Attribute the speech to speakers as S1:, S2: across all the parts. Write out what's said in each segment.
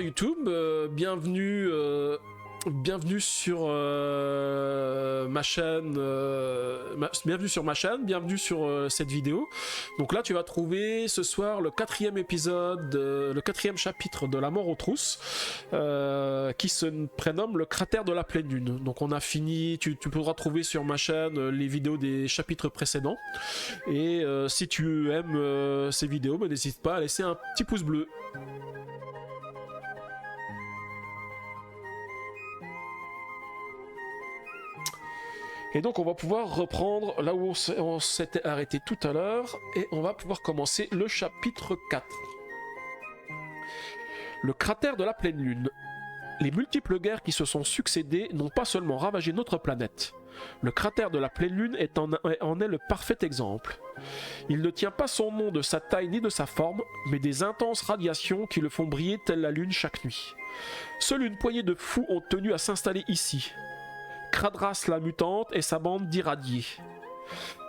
S1: YouTube, bienvenue sur ma chaîne, bienvenue sur ma chaîne, bienvenue sur cette vidéo. Donc là tu vas trouver ce soir le quatrième épisode, le quatrième chapitre de La mort aux trousses, qui se prénomme le cratère de la pleine lune. Donc on a fini, tu pourras trouver sur ma chaîne les vidéos des chapitres précédents. Et si tu aimes ces vidéos, n'hésite pas à laisser un petit pouce bleu. Et donc on va pouvoir reprendre là où on s'était arrêté tout à l'heure, et on va pouvoir commencer le chapitre 4. Le cratère de la pleine lune. Les multiples guerres qui se sont succédées n'ont pas seulement ravagé notre planète. Le cratère de la pleine lune en est le parfait exemple. Il ne tient pas son nom de sa taille ni de sa forme, mais des intenses radiations qui le font briller telle la lune chaque nuit. Seule une poignée de fous ont tenu à s'installer ici. Kradras la mutante et sa bande d'irradiés.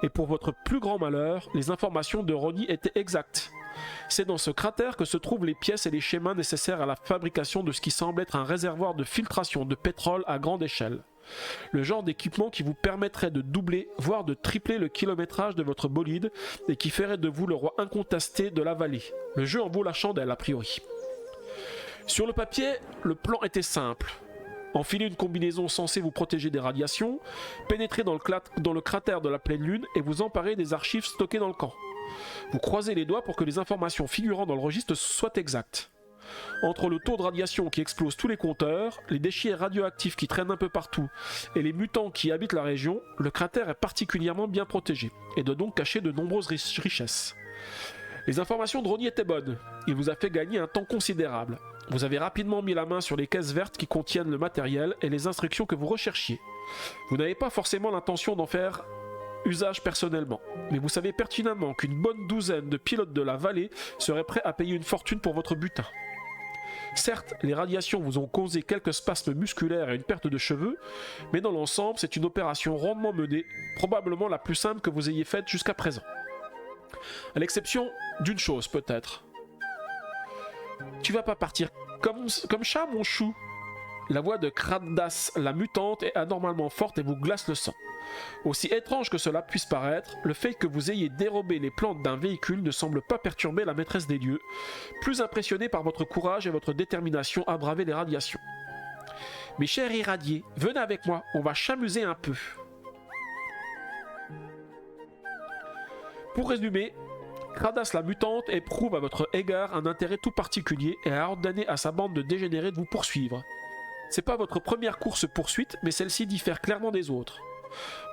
S1: Et pour votre plus grand malheur, les informations de Ronnie étaient exactes. C'est dans ce cratère que se trouvent les pièces et les schémas nécessaires à la fabrication de ce qui semble être un réservoir de filtration de pétrole à grande échelle. Le genre d'équipement qui vous permettrait de doubler, voire de tripler le kilométrage de votre bolide et qui ferait de vous le roi incontesté de la vallée. Le jeu en vaut la chandelle a priori. Sur le papier, le plan était simple. Enfilez une combinaison censée vous protéger des radiations, pénétrez dans le cratère de la pleine lune et vous emparez des archives stockées dans le camp. Vous croisez les doigts pour que les informations figurant dans le registre soient exactes. Entre le taux de radiation qui explose tous les compteurs, les déchets radioactifs qui traînent un peu partout et les mutants qui habitent la région, le cratère est particulièrement bien protégé et doit donc cacher de nombreuses richesses. Les informations de Ronnie étaient bonnes. Il vous a fait gagner un temps considérable. Vous avez rapidement mis la main sur les caisses vertes qui contiennent le matériel et les instructions que vous recherchiez. Vous n'avez pas forcément l'intention d'en faire usage personnellement, mais vous savez pertinemment qu'une bonne douzaine de pilotes de la vallée seraient prêts à payer une fortune pour votre butin. Certes, les radiations vous ont causé quelques spasmes musculaires et une perte de cheveux, mais dans l'ensemble, c'est une opération rondement menée, probablement la plus simple que vous ayez faite jusqu'à présent. À l'exception d'une chose peut-être. Tu vas pas partir comme chat, mon chou. La voix de Kraddas, la mutante, est anormalement forte et vous glace le sang. Aussi étrange que cela puisse paraître, le fait que vous ayez dérobé les plantes d'un véhicule ne semble pas perturber la maîtresse des lieux, plus impressionnée par votre courage et votre détermination à braver les radiations. Mes chers irradiés, venez avec moi, on va s'amuser un peu. Pour résumer, Kraddas la mutante éprouve à votre égard un intérêt tout particulier et a ordonné à sa bande de dégénérés de vous poursuivre. C'est pas votre première course-poursuite, mais celle-ci diffère clairement des autres.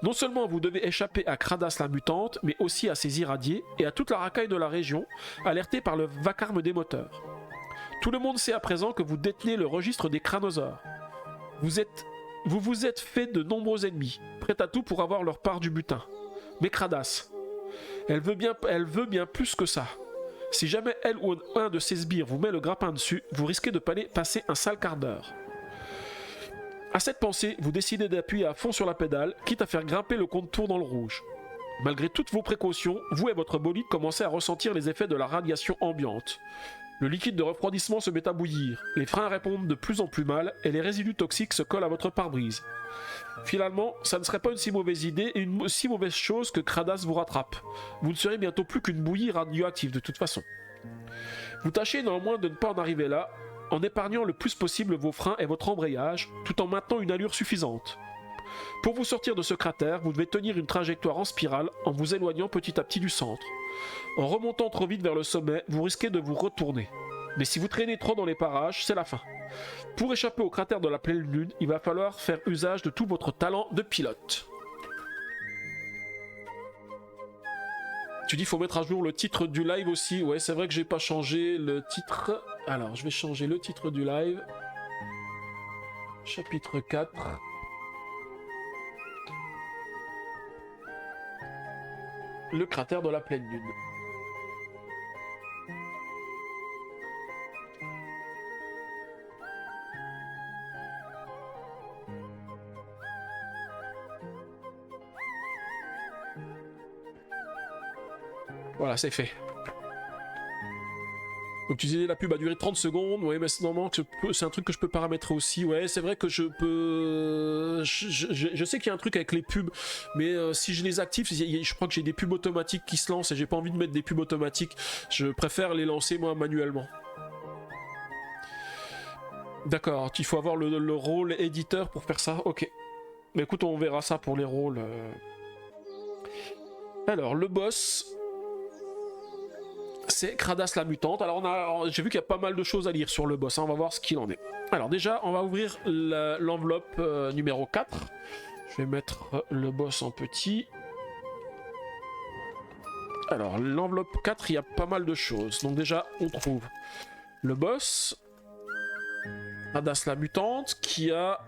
S1: Non seulement vous devez échapper à Kraddas la mutante, mais aussi à ses irradiés et à toute la racaille de la région, alertée par le vacarme des moteurs. Tout le monde sait à présent que vous détenez le registre des cranosaures. Vous vous êtes fait de nombreux ennemis, prêts à tout pour avoir leur part du butin. Mais Kraddas, elle veut bien plus que ça. Si jamais elle ou un de ses sbires vous met le grappin dessus, vous risquez de passer un sale quart d'heure. À cette pensée, vous décidez d'appuyer à fond sur la pédale, quitte à faire grimper le compte-tour dans le rouge. Malgré toutes vos précautions, vous et votre bolide commencez à ressentir les effets de la radiation ambiante. Le liquide de refroidissement se met à bouillir, les freins répondent de plus en plus mal et les résidus toxiques se collent à votre pare-brise. Finalement, ça ne serait pas une si mauvaise idée et une si mauvaise chose que Kraddas vous rattrape. Vous ne serez bientôt plus qu'une bouillie radioactive de toute façon. Vous tâchez néanmoins de ne pas en arriver là, en épargnant le plus possible vos freins et votre embrayage, tout en maintenant une allure suffisante. Pour vous sortir de ce cratère, vous devez tenir une trajectoire en spirale en vous éloignant petit à petit du centre. En remontant trop vite vers le sommet, vous risquez de vous retourner. Mais si vous traînez trop dans les parages, c'est la fin. Pour échapper au cratère de la pleine lune, il va falloir faire usage de tout votre talent de pilote. Tu dis qu'il faut mettre à jour le titre du live aussi. Ouais, c'est vrai que j'ai pas changé le titre. Alors, je vais changer le titre du live. Chapitre 4. Le cratère de la pleine lune. Voilà, c'est fait. Donc tu disais la pub a duré 30 secondes, ouais mais c'est normalement que c'est un truc que je peux paramétrer aussi, ouais c'est vrai que je peux... Je sais qu'il y a un truc avec les pubs, mais si je les active, je crois que j'ai des pubs automatiques qui se lancent et j'ai pas envie de mettre des pubs automatiques, je préfère les lancer moi manuellement. D'accord, il faut avoir le rôle éditeur pour faire ça, ok. Mais écoute, on verra ça pour les rôles. Alors, le boss... c'est Kradas la mutante. Alors j'ai vu qu'il y a pas mal de choses à lire sur le boss, hein. On va voir ce qu'il en est. Alors déjà, on va ouvrir l'enveloppe numéro 4. Je vais mettre le boss en petit. Alors, l'enveloppe 4, il y a pas mal de choses. Donc déjà, on trouve le boss, Kradas la mutante, qui a...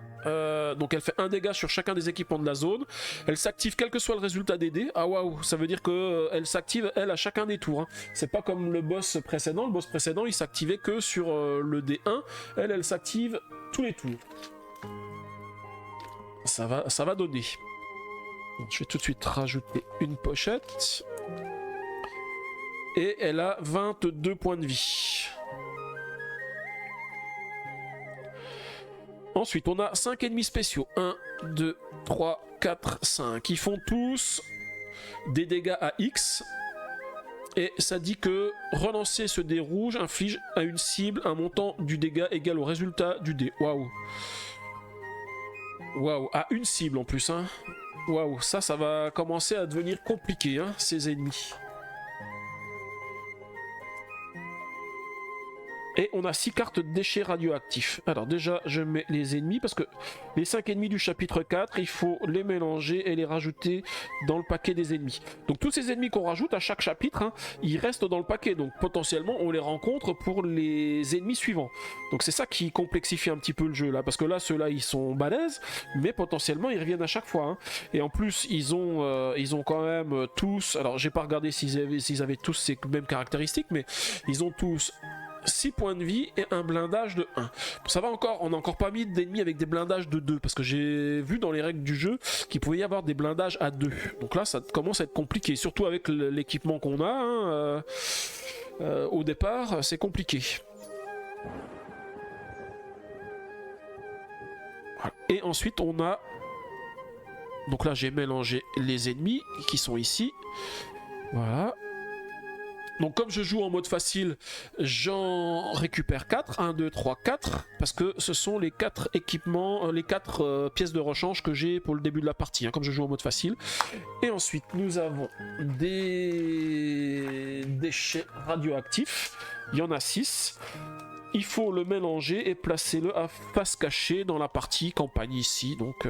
S1: donc elle fait 1 dégât sur chacun des équipements de la zone. Elle s'active quel que soit le résultat des dés. Ah waouh, ça veut dire que elle s'active elle à chacun des tours, hein. C'est pas comme le boss précédent. Le boss précédent il s'activait que sur le D1. Elle s'active tous les tours. Ça va donner. Donc, je vais tout de suite rajouter une pochette. Et elle a 22 points de vie. Ensuite, on a 5 ennemis spéciaux. 1, 2, 3, 4, 5. Ils font tous des dégâts à X. Et ça dit que relancer ce dé rouge inflige à une cible un montant du dégât égal au résultat du dé. Waouh. Waouh, à une cible en plus, hein. Waouh, ça va commencer à devenir compliqué, hein, ces ennemis. Et on a 6 cartes de déchets radioactifs. Alors déjà, je mets les ennemis, parce que les 5 ennemis du chapitre 4, il faut les mélanger et les rajouter dans le paquet des ennemis. Donc tous ces ennemis qu'on rajoute à chaque chapitre, hein, ils restent dans le paquet. Donc potentiellement, on les rencontre pour les ennemis suivants. Donc c'est ça qui complexifie un petit peu le jeu, là. Parce que là, ceux-là, ils sont balèzes, mais potentiellement, ils reviennent à chaque fois, hein. Et en plus, ils ont quand même tous... Alors, j'ai pas regardé s'ils avaient tous ces mêmes caractéristiques, mais ils ont tous... 6 points de vie et un blindage de 1. Ça va encore, on n'a encore pas mis d'ennemis avec des blindages de 2, parce que j'ai vu dans les règles du jeu qu'il pouvait y avoir des blindages à 2. Donc là, ça commence à être compliqué, surtout avec l'équipement qu'on a, hein, au départ, c'est compliqué. Voilà. Et ensuite, on a... Donc là, j'ai mélangé les ennemis qui sont ici. Voilà. Donc comme je joue en mode facile, j'en récupère 4, 1, 2, 3, 4, parce que ce sont les 4 équipements, les 4 pièces de rechange que j'ai pour le début de la partie, hein, comme je joue en mode facile. Et ensuite, nous avons des déchets radioactifs, il y en a 6. Il faut le mélanger et placer-le à face cachée dans la partie campagne ici, donc...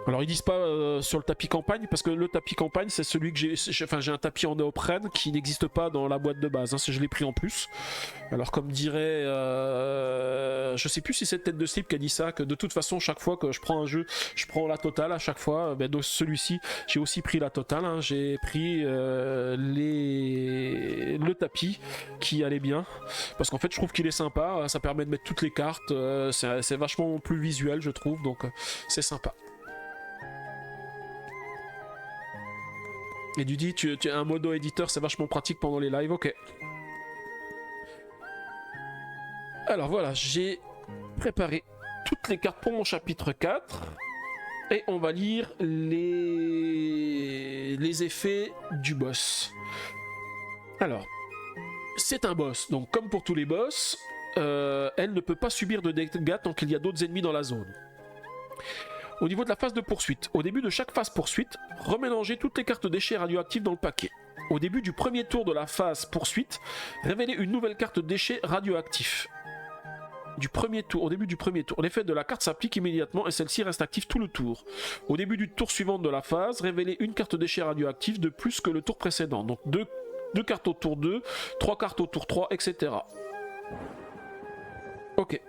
S1: Alors ils disent pas sur le tapis campagne, parce que le tapis campagne c'est celui que j'ai... Enfin j'ai un tapis en néoprène qui n'existe pas dans la boîte de base, hein, je l'ai pris en plus. Alors comme dirait... je sais plus si c'est Tête de Slip qui a dit ça, que de toute façon chaque fois que je prends un jeu, je prends la totale à chaque fois. Ben, donc celui-ci j'ai aussi pris la totale, hein. J'ai pris le tapis qui allait bien. Parce qu'en fait je trouve qu'il est sympa, ça permet de mettre toutes les cartes, c'est vachement plus visuel je trouve, donc c'est sympa. Et tu dis, tu as un modo éditeur, c'est vachement pratique pendant les lives, ok. Alors voilà, j'ai préparé toutes les cartes pour mon chapitre 4. Et on va lire les effets du boss. Alors, c'est un boss, donc comme pour tous les boss, elle ne peut pas subir de dégâts tant qu'il y a d'autres ennemis dans la zone. Au niveau de la phase de poursuite, au début de chaque phase poursuite, remélangez toutes les cartes déchets radioactifs dans le paquet. Au début du premier tour de la phase poursuite, révélez une nouvelle carte déchet radioactif. Au début du premier tour, l'effet de la carte s'applique immédiatement et celle-ci reste active tout le tour. Au début du tour suivant de la phase, révélez une carte déchet radioactif de plus que le tour précédent. Donc deux cartes au tour 2, 3 cartes au tour 3, etc. Ok.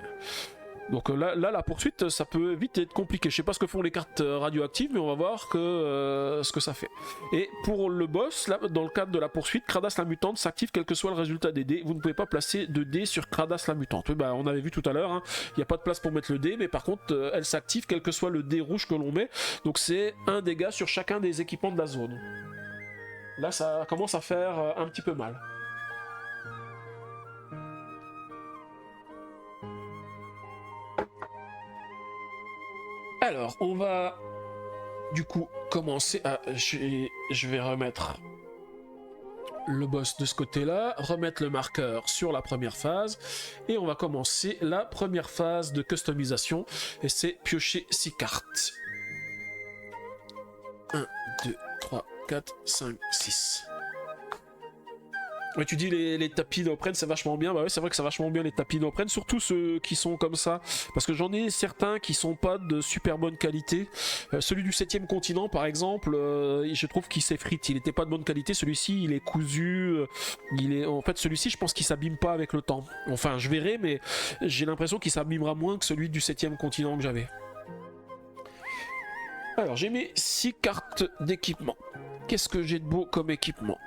S1: Donc là, la poursuite, ça peut vite être compliqué. Je sais pas ce que font les cartes radioactives, mais on va voir ce que ça fait. Et pour le boss, là, dans le cadre de la poursuite, Kradas la mutante s'active quel que soit le résultat des dés. Vous ne pouvez pas placer de dés sur Kradas la mutante. Oui, bah, on avait vu tout à l'heure, hein, il n'y a pas de place pour mettre le dé, mais par contre, elle s'active quel que soit le dé rouge que l'on met. Donc c'est un dégât sur chacun des équipements de la zone. Là, ça commence à faire un petit peu mal. Alors, on va du coup commencer à... Je vais remettre le boss de ce côté-là, remettre le marqueur sur la première phase, et on va commencer la première phase de customisation, et c'est piocher 6 cartes. 1, 2, 3, 4, 5, 6. Ouais, tu dis les tapis d'Oprène c'est vachement bien. Bah ouais, c'est vrai que c'est vachement bien les tapis d'Oprène, surtout ceux qui sont comme ça, parce que j'en ai certains qui sont pas de super bonne qualité. Celui du 7e continent par exemple, je trouve qu'il s'effrite, il était pas de bonne qualité. Celui-ci il est cousu, en fait celui-ci je pense qu'il s'abîme pas avec le temps. Enfin je verrai, mais j'ai l'impression qu'il s'abîmera moins que celui du 7e continent que j'avais. Alors j'ai mes 6 cartes d'équipement. Qu'est-ce que j'ai de beau comme équipement?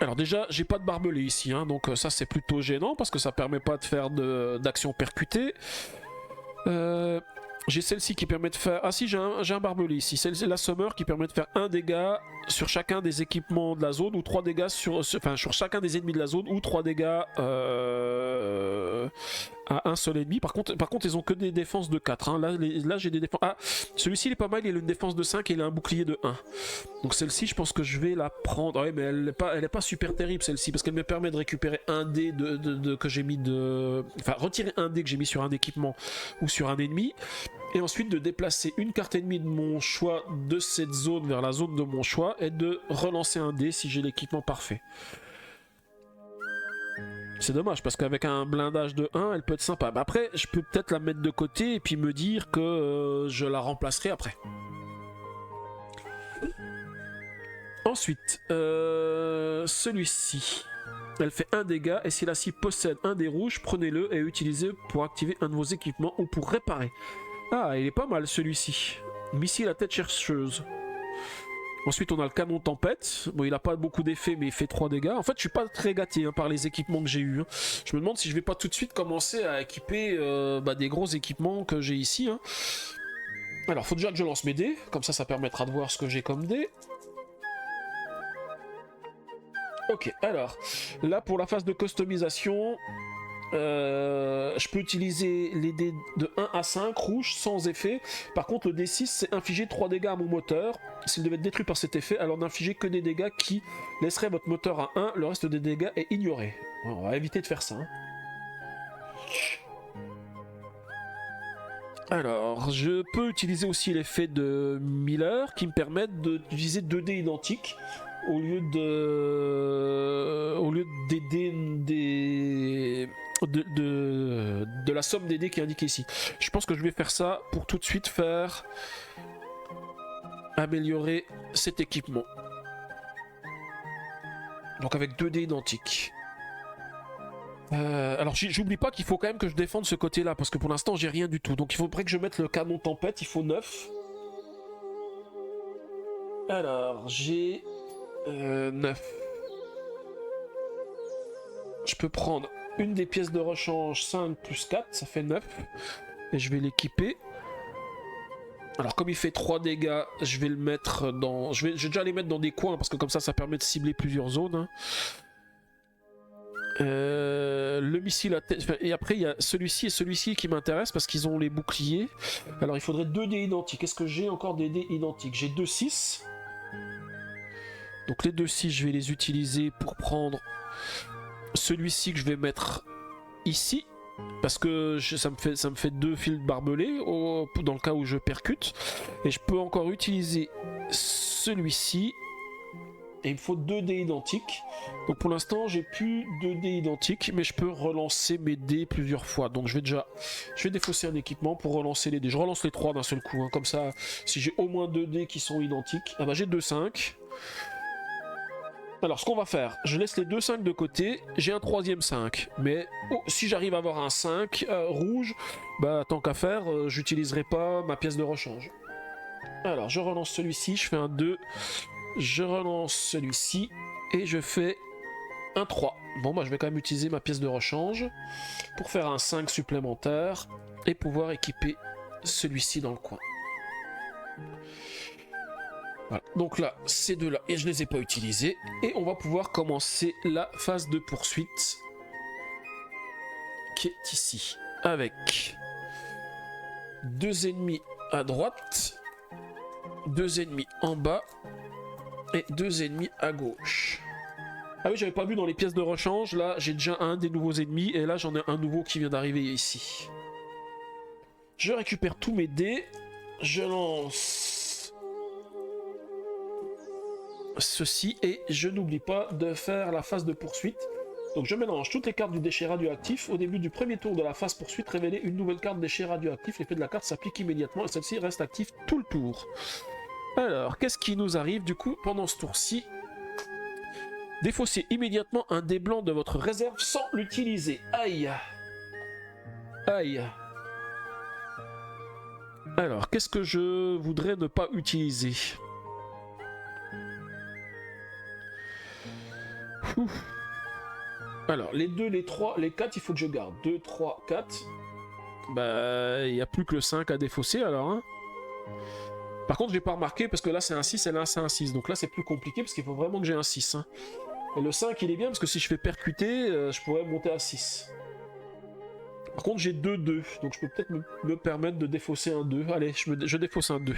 S1: Alors déjà, j'ai pas de barbelé ici, hein, donc ça c'est plutôt gênant parce que ça permet pas de faire d'action percutée. J'ai celle-ci qui permet de faire... Ah si, j'ai un barbelé ici. C'est l'assomeur qui permet de faire 1 dégât sur chacun des équipements de la zone, ou 3 dégâts sur chacun des ennemis de la zone, ou 3 dégâts à un seul ennemi. Par contre, ils ont que des défenses de 4. Hein. Là j'ai des défenses... Ah, celui-ci il est pas mal, il a une défense de 5 et il a un bouclier de 1. Donc celle-ci, je pense que je vais la prendre. Ouais, mais elle est pas super terrible celle-ci, parce qu'elle me permet de récupérer un dé que j'ai mis de... Enfin, retirer un dé que j'ai mis sur un équipement ou sur un ennemi, et ensuite de déplacer une carte ennemie de mon choix de cette zone vers la zone de mon choix, et de relancer un dé si j'ai l'équipement parfait. C'est dommage parce qu'avec un blindage de 1, elle peut être sympa. Mais après, je peux peut-être la mettre de côté et puis me dire que je la remplacerai après. Ensuite, celui-ci, elle fait 1 dégât, et si la cible possède un dé rouge, prenez-le et utilisez pour activer un de vos équipements ou pour réparer. Ah, il est pas mal celui-ci. Missile à tête chercheuse. Ensuite, on a le canon tempête. Bon, il a pas beaucoup d'effets, mais il fait 3 dégâts. En fait, je suis pas très gâté hein, par les équipements que j'ai eu. Hein. Je me demande si je vais pas tout de suite commencer à équiper des gros équipements que j'ai ici. Hein. Alors, faut déjà que je lance mes dés. Comme ça permettra de voir ce que j'ai comme dés. Ok, alors, là pour la phase de customisation, je peux utiliser les dés de 1 à 5 rouges sans effet. Par contre, le D6 c'est infliger 3 dégâts à mon moteur. S'il devait être détruit par cet effet, alors n'infligez que des dégâts qui laisseraient votre moteur à 1, le reste des dégâts est ignoré. On va éviter de faire ça. Hein. Alors, je peux utiliser aussi l'effet de Miller qui me permettent d'utiliser 2 dés identiques au lieu des dés de la somme des dés qui est indiquée ici. Je pense que je vais faire ça pour tout de suite faire améliorer cet équipement. Donc avec 2 dés identiques. Alors j'oublie pas qu'il faut quand même que je défende ce côté là parce que pour l'instant j'ai rien du tout. Donc il faudrait que je mette le canon tempête, il faut 9. Alors j'ai 9. Je peux prendre une des pièces de rechange, 5 plus 4, ça fait 9. Et je vais l'équiper. Alors comme il fait 3 dégâts, je vais le mettre dans... Je vais déjà les mettre dans des coins parce que comme ça permet de cibler plusieurs zones. Hein. Le missile à tête... Et après il y a celui-ci et celui-ci qui m'intéressent parce qu'ils ont les boucliers. Alors il faudrait 2 dés identiques. Est-ce que j'ai encore des dés identiques? J'ai 2 6. Donc les 2 6 je vais les utiliser pour prendre celui-ci que je vais mettre ici. Parce que ça me fait 2 fils barbelés dans le cas où je percute. Et je peux encore utiliser celui-ci. Et il me faut 2 dés identiques. Donc pour l'instant j'ai plus 2 dés identiques. Mais je peux relancer mes dés plusieurs fois. Donc je vais défausser un équipement pour relancer les dés. Je relance les 3 d'un seul coup. Hein. Comme ça, si j'ai au moins 2 dés qui sont identiques. Ah bah j'ai 2 5. Alors ce qu'on va faire, je laisse les 2 5 de côté, j'ai un 3ème 5, mais si j'arrive à avoir un 5 rouge, bah tant qu'à faire, j'utiliserai pas ma pièce de rechange. Alors je relance celui-ci, je fais un 2, je relance celui-ci, et je fais un 3. Bon bah je vais quand même utiliser ma pièce de rechange, pour faire un 5 supplémentaire, et pouvoir équiper celui-ci dans le coin. Voilà. Donc là, ces deux-là, et je ne les ai pas utilisés. Et on va pouvoir commencer la phase de poursuite qui est ici. Avec 2 ennemis à droite, 2 ennemis en bas et 2 ennemis à gauche. Ah oui, j'avais pas vu dans les pièces de rechange, là j'ai déjà un des nouveaux ennemis et là j'en ai un nouveau qui vient d'arriver ici. Je récupère tous mes dés, je lance ceci et je n'oublie pas de faire la phase de poursuite. Donc je mélange toutes les cartes du déchet radioactif. Au début du premier tour de la phase poursuite, révéler une nouvelle carte déchet radioactif. L'effet de la carte s'applique immédiatement et celle-ci reste active tout le tour. Alors, qu'est-ce qui nous arrive du coup pendant ce tour-ci? Défaussez immédiatement un dé blanc de votre réserve sans l'utiliser. Aïe. Aïe. Alors, qu'est-ce que je voudrais ne pas utiliser? Ouf. Alors, les 2, les 3, les 4, il faut que je garde. 2, 3, 4. Bah, il n'y a plus que le 5 à défausser alors. Hein. Par contre, j'ai pas remarqué parce que là c'est un 6 et là c'est un 6. Donc là c'est plus compliqué parce qu'il faut vraiment que j'ai un 6. Hein. Et le 5 il est bien parce que si je fais percuter, je pourrais monter à 6. Par contre j'ai 2 2. Donc je peux peut-être me permettre de défausser un 2. Allez, je défausse un 2.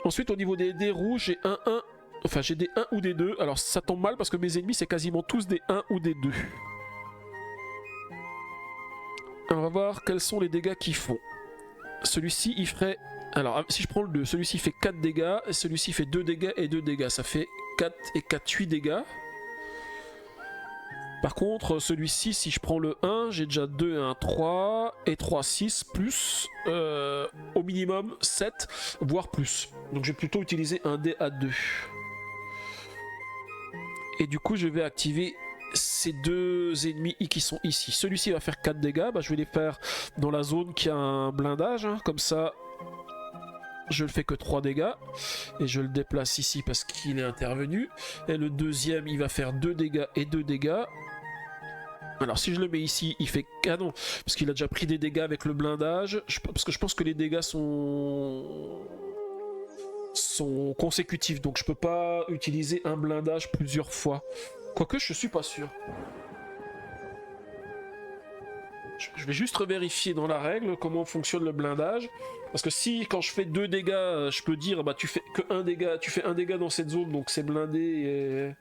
S1: Ensuite au niveau des dés rouges, j'ai un 1. Enfin j'ai des 1 ou des 2. Alors ça tombe mal parce que mes ennemis c'est quasiment tous des 1 ou des 2. On va voir quels sont les dégâts qu'ils font. Celui-ci il ferait... Alors si je prends le 2, celui-ci fait 4 dégâts, et celui-ci fait 2 dégâts et 2 dégâts. Ça fait 4 et 4, 8 dégâts. Par contre, celui-ci, si je prends le 1, j'ai déjà 2 et 1, 3, et 3, 6, plus au minimum 7, voire plus. Donc je vais plutôt utiliser un dé à 2. Et du coup, je vais activer ces 2 ennemis qui sont ici. Celui-ci va faire 4 dégâts, bah, je vais les faire dans la zone qui a un blindage, hein. Comme ça, je le fais que 3 dégâts, et je le déplace ici parce qu'il est intervenu. Et le deuxième, il va faire 2 dégâts et 2 dégâts. Alors si je le mets ici, il fait... Ah non, parce qu'il a déjà pris des dégâts avec le blindage, parce que je pense que les dégâts sont consécutifs, donc je peux pas utiliser un blindage plusieurs fois. Quoique je suis pas sûr. Je vais juste revérifier dans la règle comment fonctionne le blindage. Parce que si quand je fais 2 dégâts, je peux dire bah tu fais que 1 dégât, tu fais 1 dégât dans cette zone, donc c'est blindé et...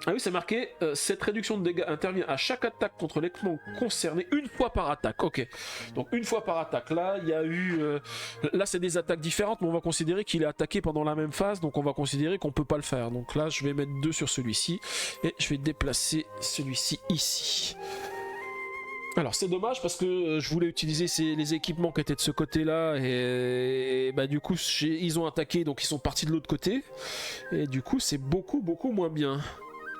S1: Ah oui, c'est marqué, cette réduction de dégâts intervient à chaque attaque contre l'équipement concerné une fois par attaque. Ok, donc une fois par attaque. Là, il y a eu... là, c'est des attaques différentes, mais on va considérer qu'il est attaqué pendant la même phase, donc on va considérer qu'on peut pas le faire. Donc là, je vais mettre 2 sur celui-ci, et je vais déplacer celui-ci ici. Alors c'est dommage parce que je voulais utiliser les équipements qui étaient de ce côté-là et bah du coup ils ont attaqué, donc ils sont partis de l'autre côté, et du coup c'est beaucoup moins bien.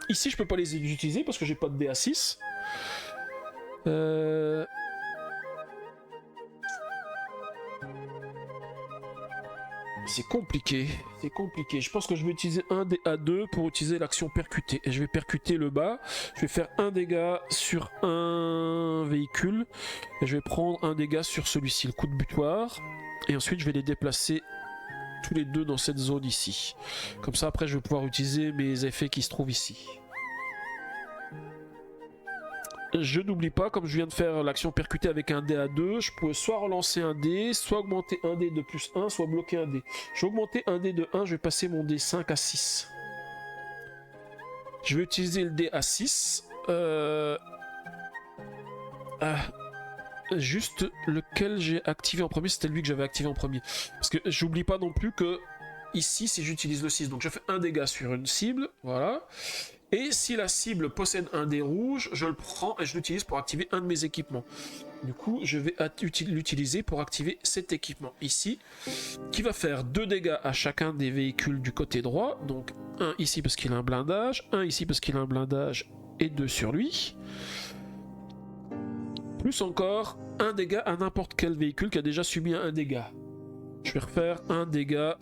S1: Ici je peux pas les utiliser parce que j'ai pas de DA6. C'est compliqué, c'est compliqué. Je pense que je vais utiliser un DA2 pour utiliser l'action percuter. Et je vais percuter le bas. Je vais faire un dégât sur un véhicule. Et je vais prendre un dégât sur celui-ci, le coup de butoir. Et ensuite je vais les déplacer tous les deux dans cette zone ici. Comme ça après je vais pouvoir utiliser mes effets qui se trouvent ici. Je n'oublie pas, comme je viens de faire l'action percutée avec un dé à 2, je peux soit relancer un dé, soit augmenter un dé de plus 1, soit bloquer un dé. Je vais augmenter un dé de 1, je vais passer mon dé 5 à 6. Je vais utiliser le dé à 6. Juste lequel j'ai activé en premier, c'était lui que j'avais activé en premier. Parce que j'oublie pas non plus que ici, si j'utilise le 6, donc je fais un dégât sur une cible, voilà. Et si la cible possède un dé rouge, je le prends et je l'utilise pour activer un de mes équipements. Du coup, je vais l'utiliser pour activer cet équipement ici, qui va faire 2 dégâts à chacun des véhicules du côté droit. Donc un ici parce qu'il a un blindage, un ici parce qu'il a un blindage et 2 sur lui. Plus encore un dégât à n'importe quel véhicule qui a déjà subi un dégât. Je vais refaire un dégât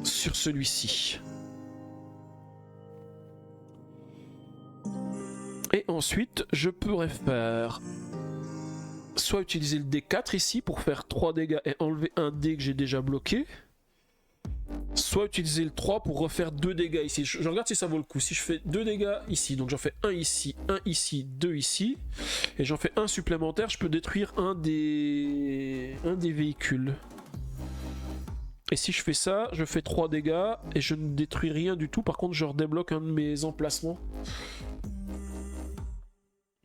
S1: sur celui-ci. Et ensuite, je pourrais faire soit utiliser le D4 ici pour faire 3 dégâts et enlever un dé que j'ai déjà bloqué. soit utiliser le 3 pour refaire 2 dégâts ici. Je regarde si ça vaut le coup. Si je fais 2 dégâts ici, donc j'en fais un ici, 2 ici, et j'en fais un supplémentaire, je peux détruire un des véhicules. Et si je fais ça, je fais 3 dégâts et je ne détruis rien du tout. Par contre, je redébloque un de mes emplacements.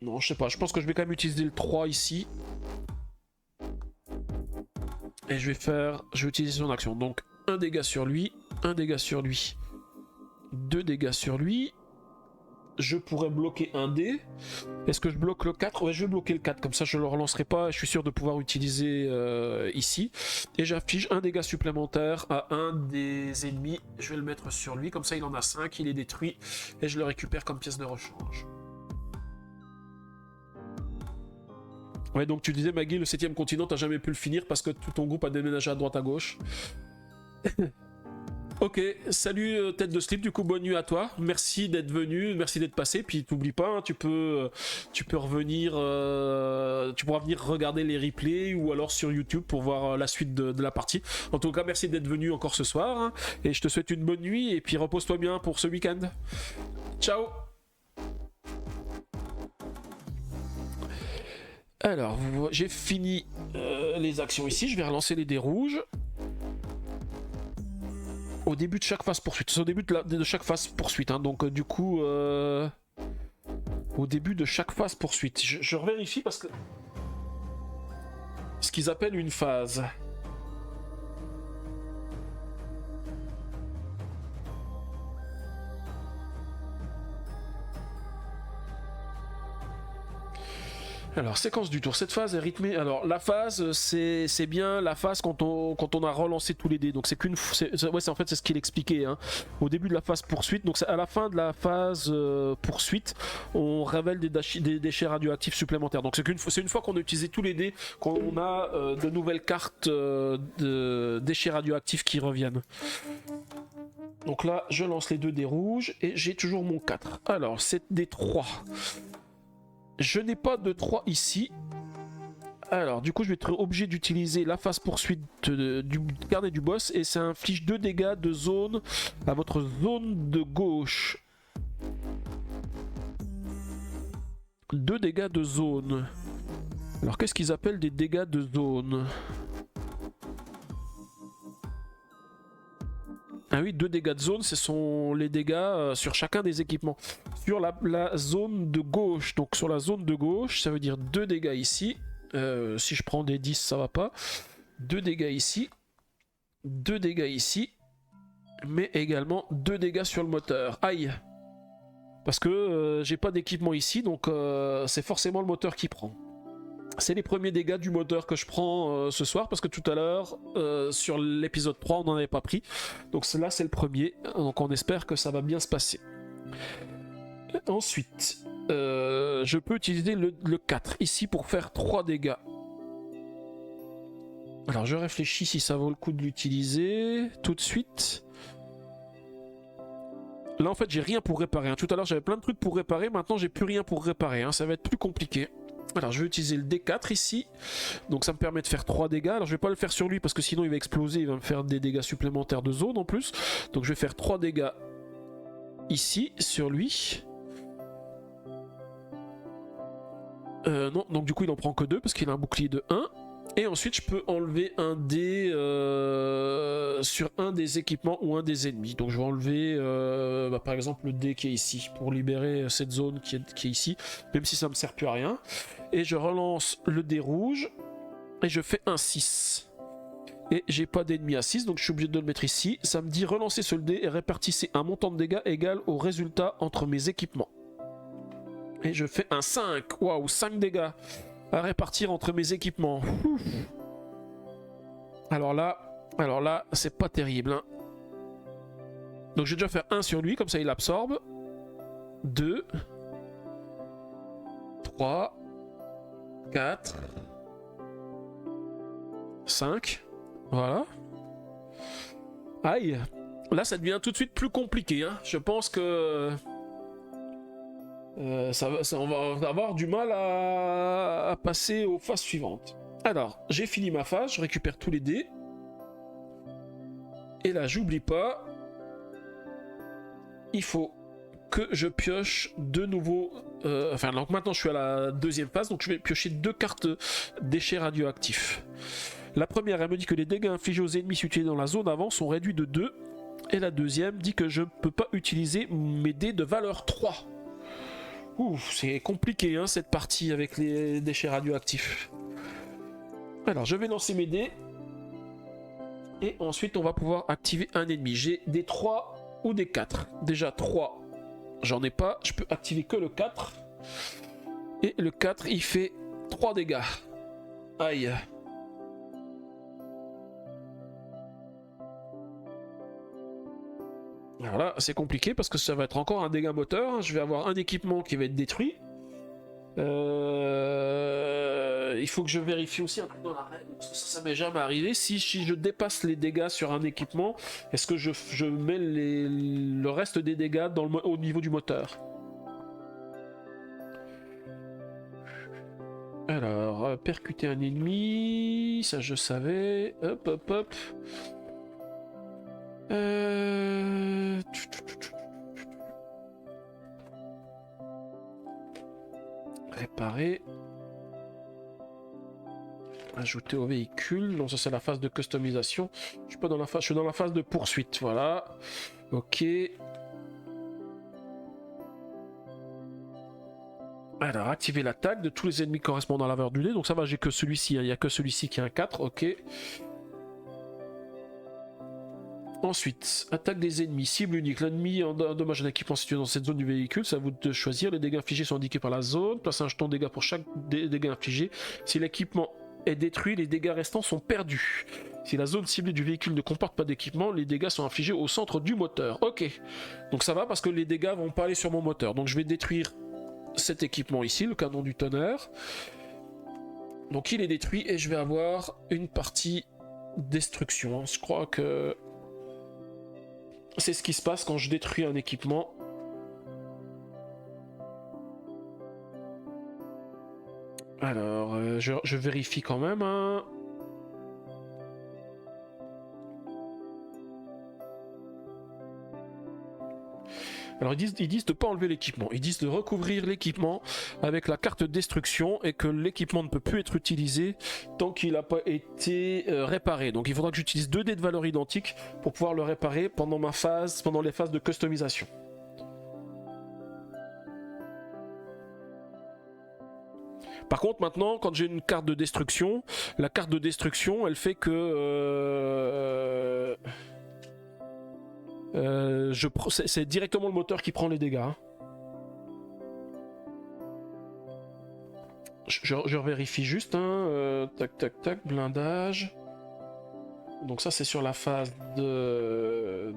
S1: Non, je sais pas. Je pense que je vais quand même utiliser le 3 ici. Et je vais utiliser son action. Donc, un dégât sur lui, un dégât sur lui, 2 dégâts sur lui. Je pourrais bloquer un dé. Est-ce que je bloque le 4? Ouais, je vais bloquer le 4, comme ça je le relancerai pas. Je suis sûr de pouvoir utiliser ici. Et j'affiche un dégât supplémentaire à un des ennemis. Je vais le mettre sur lui, comme ça il en a 5, il est détruit. Et je le récupère comme pièce de rechange. Ouais, donc tu disais, Maggie, le 7ème continent, t'as jamais pu le finir parce que tout ton groupe a déménagé à droite à gauche. Ok, salut tête de slip, du coup bonne nuit à toi, merci d'être venu, merci d'être passé, puis t'oublies pas, hein, tu peux revenir, tu pourras venir regarder les replays ou alors sur YouTube pour voir la suite de la partie. En tout cas, merci d'être venu encore ce soir, hein, et je te souhaite une bonne nuit, et puis repose-toi bien pour ce week-end. Ciao. Alors, j'ai fini les actions ici, je vais relancer les dés rouges. Au début de chaque phase poursuite, c'est au début de chaque phase poursuite, hein, donc du coup, au début de chaque phase poursuite, je revérifie parce que ce qu'ils appellent une phase. Alors, séquence du tour. Cette phase est rythmée. Alors, la phase, c'est bien la phase quand on a relancé tous les dés. Donc, c'est qu'une. Ouais, en fait, c'est ce qu'il expliquait. Hein. Au début de la phase poursuite. Donc, à la fin de la phase poursuite, on révèle des déchets radioactifs supplémentaires. Donc, c'est une fois qu'on a utilisé tous les dés qu'on a de nouvelles cartes de déchets radioactifs qui reviennent. Donc là, je lance les 2 dés rouges et j'ai toujours mon 4. Alors, c'est des 3. Je n'ai pas de 3 ici. Alors, du coup, je vais être obligé d'utiliser la phase poursuite du carnet du boss. Et ça inflige 2 dégâts de zone à votre zone de gauche. 2 dégâts de zone. Alors, qu'est-ce qu'ils appellent des dégâts de zone? Ah oui, 2 dégâts de zone, ce sont les dégâts sur chacun des équipements. Sur la zone de gauche, donc sur la zone de gauche, ça veut dire 2 dégâts ici. Si je prends des 10, ça va pas. 2 dégâts ici. 2 dégâts ici. Mais également 2 dégâts sur le moteur. Aïe! Parce que j'ai pas d'équipement ici, donc c'est forcément le moteur qui prend. C'est les premiers dégâts du moteur que je prends ce soir, parce que tout à l'heure, sur l'épisode 3, on n'en avait pas pris. Donc là, c'est le premier, donc on espère que ça va bien se passer. Ensuite, je peux utiliser le 4 ici pour faire 3 dégâts. Alors je réfléchis si ça vaut le coup de l'utiliser tout de suite. Là en fait j'ai rien pour réparer, hein. Tout à l'heure j'avais plein de trucs pour réparer, maintenant j'ai plus rien pour réparer, hein. Ça va être plus compliqué. Alors je vais utiliser le D4 ici, donc ça me permet de faire 3 dégâts. Alors je vais pas le faire sur lui parce que sinon il va exploser, il va me faire des dégâts supplémentaires de zone en plus. Donc je vais faire 3 dégâts ici sur lui. Non, donc du coup il en prend que 2 parce qu'il a un bouclier de 1. Et ensuite je peux enlever un dé sur un des équipements ou un des ennemis. Donc je vais enlever par exemple le dé qui est ici pour libérer cette zone qui est ici, même si ça me sert plus à rien. Et je relance le dé rouge et je fais un 6. Et j'ai pas d'ennemi à 6, donc je suis obligé de le mettre ici. Ça me dit relancer ce dé et répartissez un montant de dégâts égal au résultat entre mes équipements. Et je fais un 5. Waouh, 5 dégâts à répartir entre mes équipements. Ouf. Alors là, c'est pas terrible. Hein. Donc je vais déjà faire 1 sur lui, comme ça il absorbe. 2. 3. 4. 5. Voilà. Aïe. Là, ça devient tout de suite plus compliqué. Hein. Je pense que... on va avoir du mal à passer aux phases suivantes. Alors, j'ai fini ma phase, je récupère tous les dés. Et là, j'oublie pas, il faut que je pioche de nouveau. Enfin, donc maintenant je suis à la deuxième phase, donc je vais piocher 2 cartes déchets radioactifs. La première, elle me dit que les dégâts infligés aux ennemis situés dans la zone avant sont réduits de 2. Et la deuxième dit que je ne peux pas utiliser mes dés de valeur 3. Ouf, c'est compliqué hein, cette partie avec les déchets radioactifs. Alors, je vais lancer mes dés. Et ensuite, on va pouvoir activer un ennemi. J'ai des 3 ou des 4. Déjà 3, j'en ai pas. Je peux activer que le 4. Et le 4, il fait 3 dégâts. Aïe. Alors là, c'est compliqué parce que ça va être encore un dégât moteur. Je vais avoir un équipement qui va être détruit. Il faut que je vérifie aussi un truc dans la règle, parce que ça m'est jamais arrivé. Si je dépasse les dégâts sur un équipement, est-ce que je mets le reste des dégâts au niveau du moteur? Alors, percuter un ennemi, ça je savais. Hop, hop, hop. Réparer. Ajouter au véhicule. Non, ça c'est la phase de customisation. Je suis pas dans la phase, je suis dans la phase de poursuite. Voilà. Ok. Alors, activer l'attaque de tous les ennemis correspondant à la valeur du dé. Donc ça va, j'ai que celui-ci. Hein. Il n'y a que celui-ci qui a un 4. Ok. Ensuite, attaque des ennemis, cible unique. L'ennemi endommage un équipement situé dans cette zone du véhicule. C'est à vous de choisir. Les dégâts infligés sont indiqués par la zone. Placez un jeton dégâts pour chaque dégât infligé. Si l'équipement est détruit, les dégâts restants sont perdus. Si la zone ciblée du véhicule ne comporte pas d'équipement, les dégâts sont infligés au centre du moteur. Ok. Donc ça va parce que les dégâts vont pas aller sur mon moteur. Donc je vais détruire cet équipement ici, le canon du tonnerre. Donc il est détruit et je vais avoir une partie destruction. Je crois que c'est ce qui se passe quand je détruis un équipement. Alors, je vérifie quand même. Hein. Alors ils disent de ne pas enlever l'équipement. Ils disent de recouvrir l'équipement avec la carte destruction et que l'équipement ne peut plus être utilisé tant qu'il n'a pas été réparé. Donc il faudra que j'utilise 2 dés de valeur identique pour pouvoir le réparer pendant les phases de customisation. Par contre, maintenant, quand j'ai une carte de destruction, la carte de destruction, elle fait que c'est directement le moteur qui prend les dégâts. Hein. Je vérifie juste. Hein, tac, tac, tac, blindage. Donc ça, c'est sur la phase de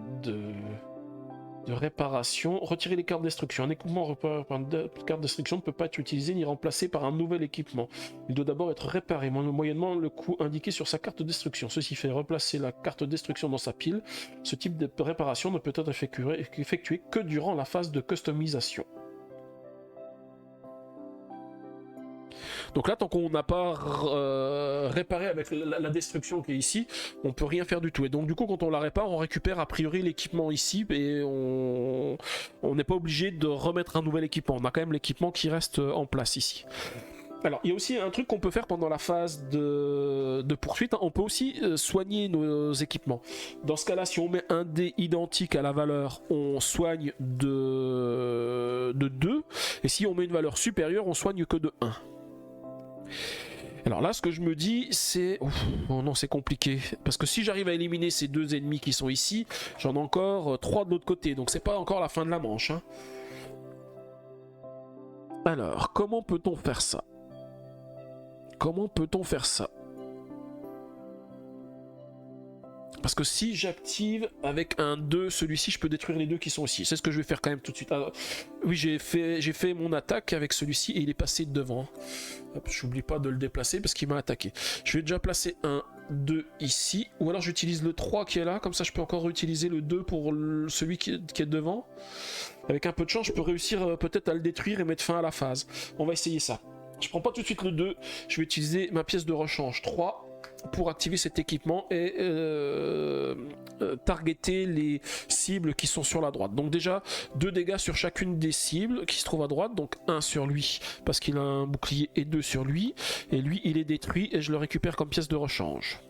S1: réparation. Retirer les cartes de destruction. Un équipement repéré par une carte de destruction ne peut pas être utilisé ni remplacé par un nouvel équipement. Il doit d'abord être réparé, moyennement le coût indiqué sur sa carte de destruction. Ceci fait replacer la carte de destruction dans sa pile. Ce type de réparation ne peut être effectué que durant la phase de customisation. Donc là, tant qu'on n'a pas réparé avec la destruction qui est ici, on peut rien faire du tout. Et donc du coup, quand on la répare, on récupère a priori l'équipement ici et on n'est pas obligé de remettre un nouvel équipement. On a quand même l'équipement qui reste en place ici. Alors, il y a aussi un truc qu'on peut faire pendant la phase de poursuite. On peut aussi soigner nos équipements. Dans ce cas-là, si on met un dé identique à la valeur, on soigne de 2. Et si on met une valeur supérieure, on soigne que de 1. Alors là, ce que je me dis, c'est... Oh non, c'est compliqué. Parce que si j'arrive à éliminer ces 2 ennemis qui sont ici, j'en ai encore 3 de l'autre côté. Donc c'est pas encore la fin de la manche. Hein. Alors, comment peut-on faire ça? Comment peut-on faire ça? Parce que si j'active avec un 2, celui-ci, je peux détruire les 2 qui sont ici. C'est ce que je vais faire quand même tout de suite. Alors, oui, j'ai fait mon attaque avec celui-ci et il est passé devant. J'oublie pas de le déplacer parce qu'il m'a attaqué. Je vais déjà placer un 2 ici. Ou alors j'utilise le 3 qui est là. Comme ça, je peux encore utiliser le 2 pour celui qui est devant. Avec un peu de chance, je peux réussir peut-être à le détruire et mettre fin à la phase. On va essayer ça. Je prends pas tout de suite le 2. Je vais utiliser ma pièce de rechange 3. pour activer cet équipement et targeter les cibles qui sont sur la droite. Donc déjà 2 dégâts sur chacune des cibles qui se trouvent à droite, donc 1 sur lui parce qu'il a un bouclier et 2 sur lui, et lui il est détruit et je le récupère comme pièce de rechange.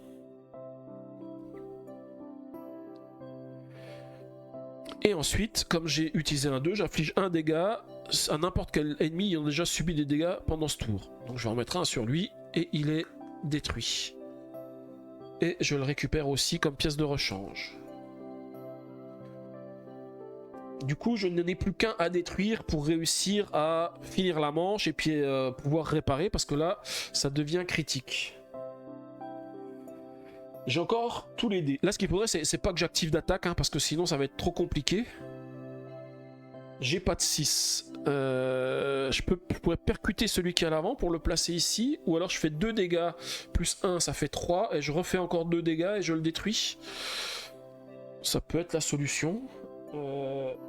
S1: Et ensuite, comme j'ai utilisé un 2, j'inflige un dégât à n'importe quel ennemi ayant déjà subi des dégâts pendant ce tour. Donc je vais en mettre un sur lui et il est détruit. Et je le récupère aussi comme pièce de rechange. Du coup, je n'en ai plus qu'un à détruire pour réussir à finir la manche et puis pouvoir réparer, parce que là, ça devient critique. J'ai encore tous les dés. Là, ce qu'il faudrait, c'est pas que j'active d'attaque, hein, parce que sinon, ça va être trop compliqué. J'ai pas de 6. Je pourrais percuter celui qui est à l'avant pour le placer ici. Ou alors, je fais 2 dégâts plus 1, ça fait 3. Et je refais encore 2 dégâts et je le détruis. Ça peut être la solution.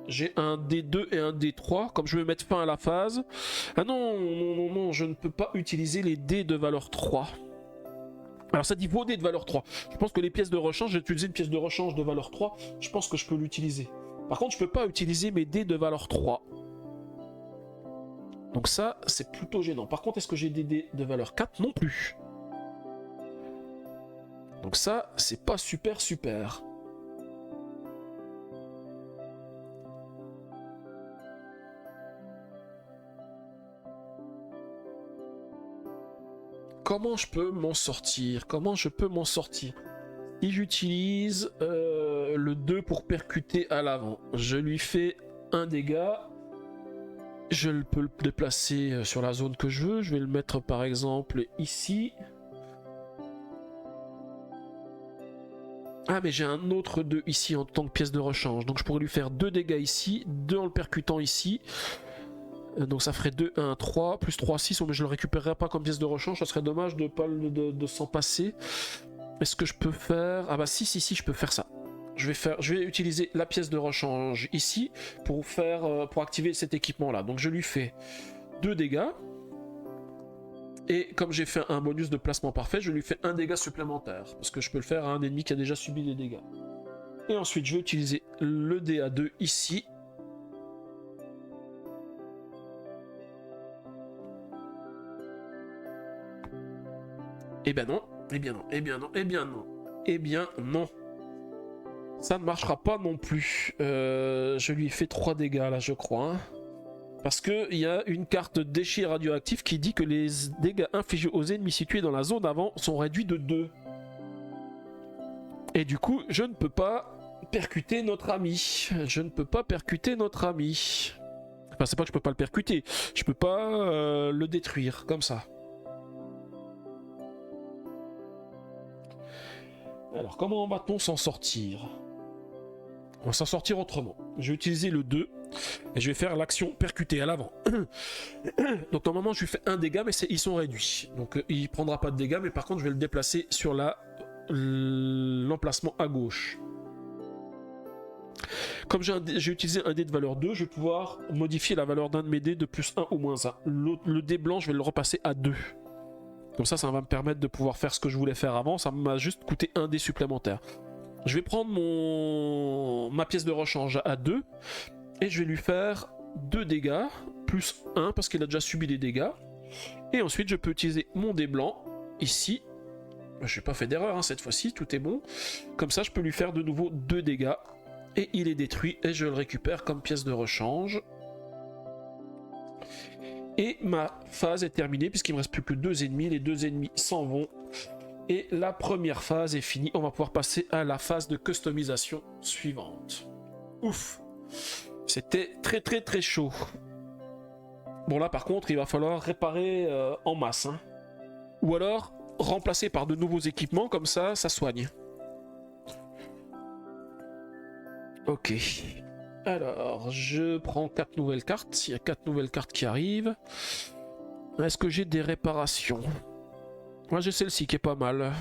S1: J'ai un D2 et un D3. Comme je vais mettre fin à la phase. Ah non, non, je ne peux pas utiliser les dés de valeur 3. Alors ça dit vos dés de valeur 3. Je pense que les pièces de rechange, j'ai utilisé une pièce de rechange de valeur 3. Je pense que je peux l'utiliser. Par contre, je peux pas utiliser mes dés de valeur 3. Donc ça, c'est plutôt gênant. Par contre, est-ce que j'ai des dés de valeur 4? Non plus. Donc ça, c'est pas super. Comment je peux m'en sortir? Si j'utilise le 2 pour percuter à l'avant, je lui fais un dégât. Je peux le déplacer sur la zone que je veux. Je vais le mettre par exemple ici. Ah mais j'ai un autre 2 ici en tant que pièce de rechange. Donc je pourrais lui faire 2 dégâts ici, 2 en le percutant ici. Donc ça ferait 2, 1, 3, plus 3, 6, mais je le récupérerai pas comme pièce de rechange, ça serait dommage de pas de s'en passer. Est-ce que je peux faire... Ah bah si, je peux faire ça. Je vais utiliser la pièce de rechange ici pour activer cet équipement là. Donc je lui fais 2 dégâts. Et comme j'ai fait un bonus de placement parfait, je lui fais un dégât supplémentaire. Parce que je peux le faire à un ennemi qui a déjà subi des dégâts. Et ensuite je vais utiliser le DA2 ici. Eh bien non. Ça ne marchera pas non plus. Je lui ai fait 3 dégâts là, je crois. Hein. Parce qu'il y a une carte déchet radioactif qui dit que les dégâts infligés aux ennemis situés dans la zone avant sont réduits de 2. Et du coup, je ne peux pas percuter notre ami. Enfin, c'est pas que je peux pas le percuter. Je peux pas le détruire comme ça. Alors, comment va-t-on s'en sortir? On va s'en sortir autrement. Je vais utiliser le 2 et je vais faire l'action percuter à l'avant. Donc normalement je lui fais un dégât, mais ils sont réduits. Donc il prendra pas de dégâts, mais par contre je vais le déplacer sur l'emplacement à gauche. Comme j'ai utilisé un dé de valeur 2, je vais pouvoir modifier la valeur d'un de mes dés de plus 1 ou moins 1. Le dé blanc, je vais le repasser à 2. Comme ça va me permettre de pouvoir faire ce que je voulais faire avant. Ça m'a juste coûté un dé supplémentaire. Je vais prendre ma pièce de rechange à 2 et je vais lui faire 2 dégâts, plus 1 parce qu'il a déjà subi des dégâts. Et ensuite je peux utiliser mon dé blanc, ici. Je n'ai pas fait d'erreur hein, cette fois-ci, tout est bon. Comme ça je peux lui faire de nouveau 2 dégâts. Et il est détruit et je le récupère comme pièce de rechange. Et ma phase est terminée puisqu'il ne me reste plus que 2 ennemis. Les 2 ennemis s'en vont. Et la première phase est finie. On va pouvoir passer à la phase de customisation suivante. Ouf! C'était très chaud. Bon là par contre il va falloir réparer en masse. Hein. Ou alors remplacer par de nouveaux équipements, comme ça soigne. Ok. Alors je prends 4 nouvelles cartes. Il y a 4 nouvelles cartes qui arrivent. Est-ce que j'ai des réparations? Moi j'ai celle-ci qui est pas mal.